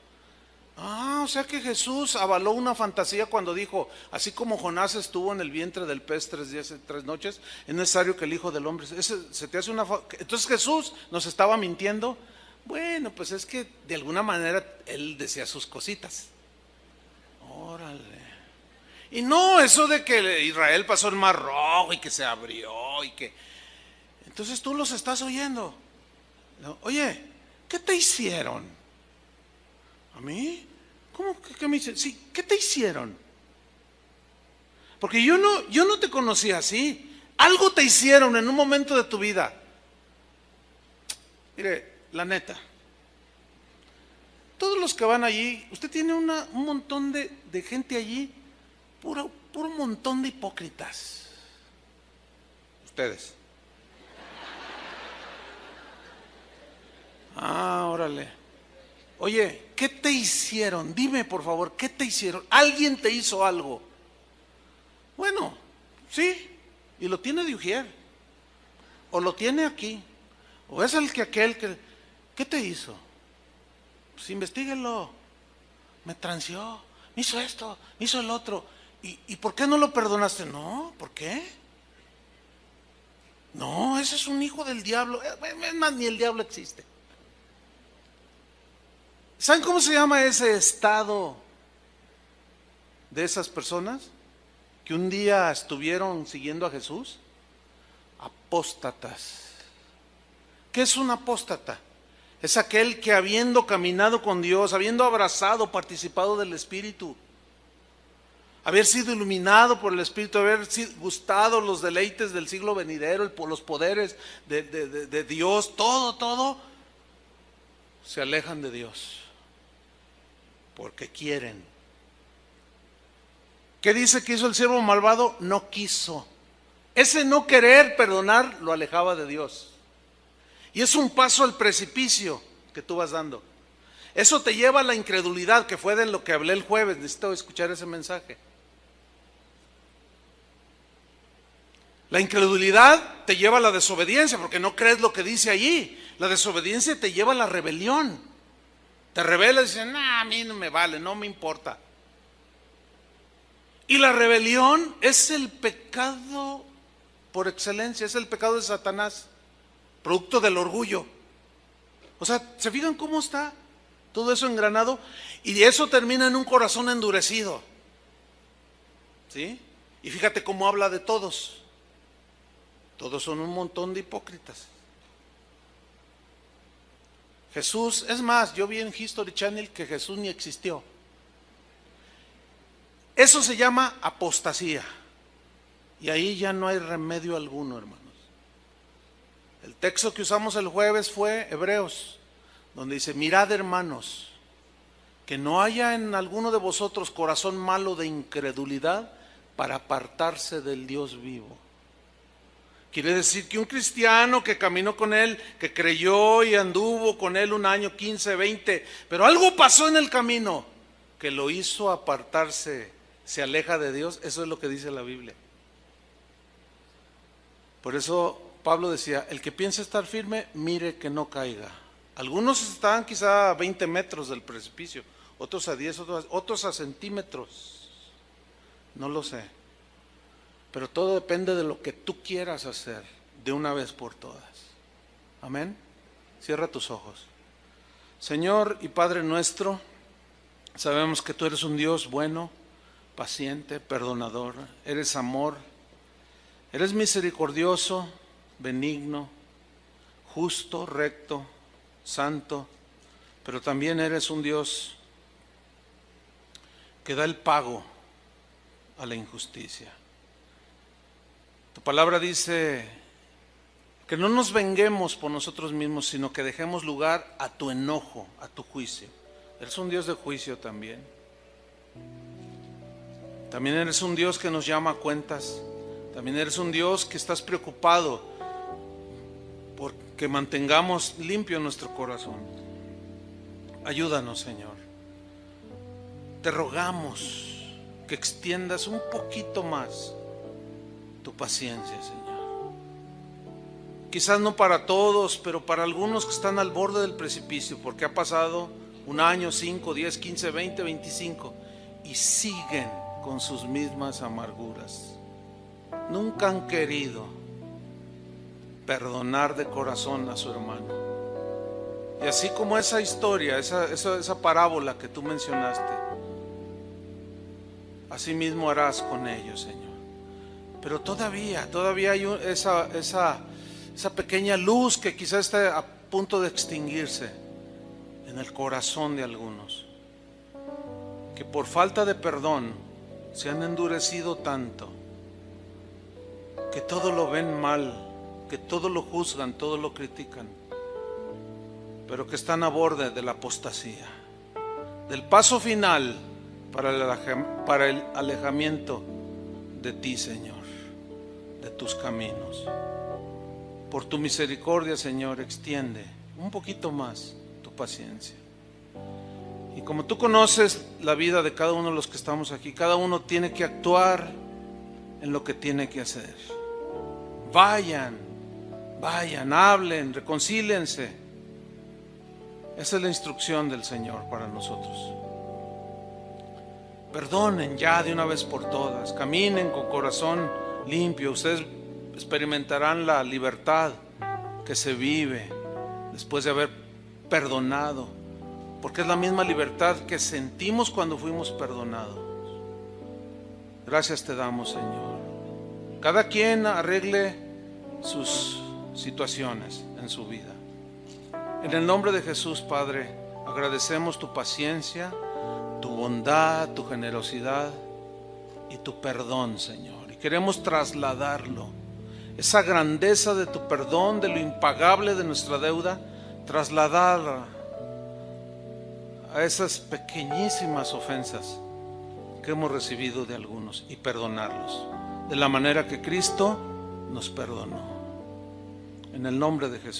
O sea que Jesús avaló una fantasía cuando dijo, así como Jonás estuvo en el vientre del pez 3 días y 3 noches, es necesario que el Hijo del Hombre... ¿Se te hace entonces Jesús nos estaba mintiendo? Bueno, pues es que de alguna manera él decía sus cositas. Órale. Y no, eso de que Israel pasó el Mar Rojo y que se abrió y que... Entonces tú los estás oyendo. ¿No? Oye, ¿qué te hicieron? ¿A mí? ¿Cómo que me hicieron? Sí, ¿qué te hicieron? Porque yo no te conocí así. Algo te hicieron en un momento de tu vida. Mire, la neta, todos los que van allí, usted tiene un montón de gente allí, puro montón de hipócritas. Ustedes. Órale. Oye, ¿qué te hicieron? Dime por favor, ¿qué te hicieron? ¿Alguien te hizo algo? Bueno, sí, y lo tiene de ujier, o lo tiene aquí, o es aquel que... ¿Qué te hizo? Pues investíguelo. Me transió, me hizo esto, me hizo el otro. ¿Y por qué no lo perdonaste? No, ¿por qué? No, ese es un hijo del diablo. Es más, ni el diablo existe. ¿Saben cómo se llama ese estado de esas personas que un día estuvieron siguiendo a Jesús? Apóstatas. ¿Qué es un apóstata? Es aquel que habiendo caminado con Dios, habiendo abrazado, participado del Espíritu, haber sido iluminado por el Espíritu, haber gustado los deleites del siglo venidero, los poderes de Dios, todo, se alejan de Dios porque quieren. ¿Qué dice que hizo el siervo malvado? No quiso. Ese no querer perdonar lo alejaba de Dios. Y es un paso al precipicio que tú vas dando. Eso te lleva a la incredulidad, que fue de lo que hablé el jueves. Necesito escuchar ese mensaje. La incredulidad te lleva a la desobediencia, porque no crees lo que dice allí. La desobediencia te lleva a la rebelión. Te rebelas y dices, a mí no me vale, no me importa. Y la rebelión es el pecado por excelencia, es el pecado de Satanás. Producto del orgullo. O sea, ¿se fijan cómo está todo eso engranado? Y eso termina en un corazón endurecido. ¿Sí? Y fíjate cómo habla de todos. Todos son un montón de hipócritas. Jesús, es más, yo vi en History Channel que Jesús ni existió. Eso se llama apostasía. Y ahí ya no hay remedio alguno, hermanos. El texto que usamos el jueves fue Hebreos, donde dice: mirad, hermanos, que no haya en alguno de vosotros corazón malo de incredulidad para apartarse del Dios vivo. Quiere decir que un cristiano que caminó con Él, que creyó y anduvo con Él un año, 15, 20, pero algo pasó en el camino que lo hizo apartarse, se aleja de Dios. Eso es lo que dice la Biblia. Por eso Pablo decía: el que piensa estar firme, mire que no caiga. Algunos estaban quizá a 20 metros del precipicio, otros a 10, otros a centímetros. No lo sé. Pero todo depende de lo que tú quieras hacer de una vez por todas. Amén. Cierra tus ojos. Señor y Padre nuestro, sabemos que tú eres un Dios bueno, paciente, perdonador. Eres amor. Eres misericordioso, benigno, justo, recto, santo. Pero también eres un Dios que da el pago a la injusticia. Tu palabra dice que no nos venguemos por nosotros mismos, sino que dejemos lugar a tu enojo, a tu juicio. Eres un Dios de juicio también. También eres un Dios que nos llama a cuentas. También eres un Dios que estás preocupado por que mantengamos limpio nuestro corazón. Ayúdanos, Señor. Te rogamos que extiendas un poquito más tu paciencia, Señor. Quizás no para todos, pero para algunos que están al borde del precipicio, porque ha pasado un año, 5, 10, 15, 20, 25 y siguen con sus mismas amarguras. Nunca han querido perdonar de corazón a su hermano. Y así como esa historia, esa parábola que tú mencionaste, así mismo harás con ellos, Señor. Pero todavía hay esa pequeña luz que quizás está a punto de extinguirse en el corazón de algunos, que por falta de perdón se han endurecido tanto, que todo lo ven mal, que todo lo juzgan, todo lo critican, pero que están a borde de la apostasía, del paso final para el alejamiento de ti, Señor, de tus caminos. Por tu misericordia, Señor, extiende un poquito más tu paciencia. Y como tú conoces la vida de cada uno de los que estamos aquí, cada uno tiene que actuar en lo que tiene que hacer. Vayan, hablen, reconcíliense. Esa es la instrucción del Señor para nosotros. Perdonen ya de una vez por todas, caminen con corazón limpio. Ustedes experimentarán la libertad que se vive después de haber perdonado, porque es la misma libertad que sentimos cuando fuimos perdonados. Gracias te damos, Señor. Cada quien arregle sus situaciones en su vida. En el nombre de Jesús, Padre, agradecemos tu paciencia, tu bondad, tu generosidad y tu perdón, Señor. Y queremos trasladarlo, esa grandeza de tu perdón, de lo impagable de nuestra deuda, trasladarla a esas pequeñísimas ofensas que hemos recibido de algunos y perdonarlos de la manera que Cristo nos perdonó. En el nombre de Jesús.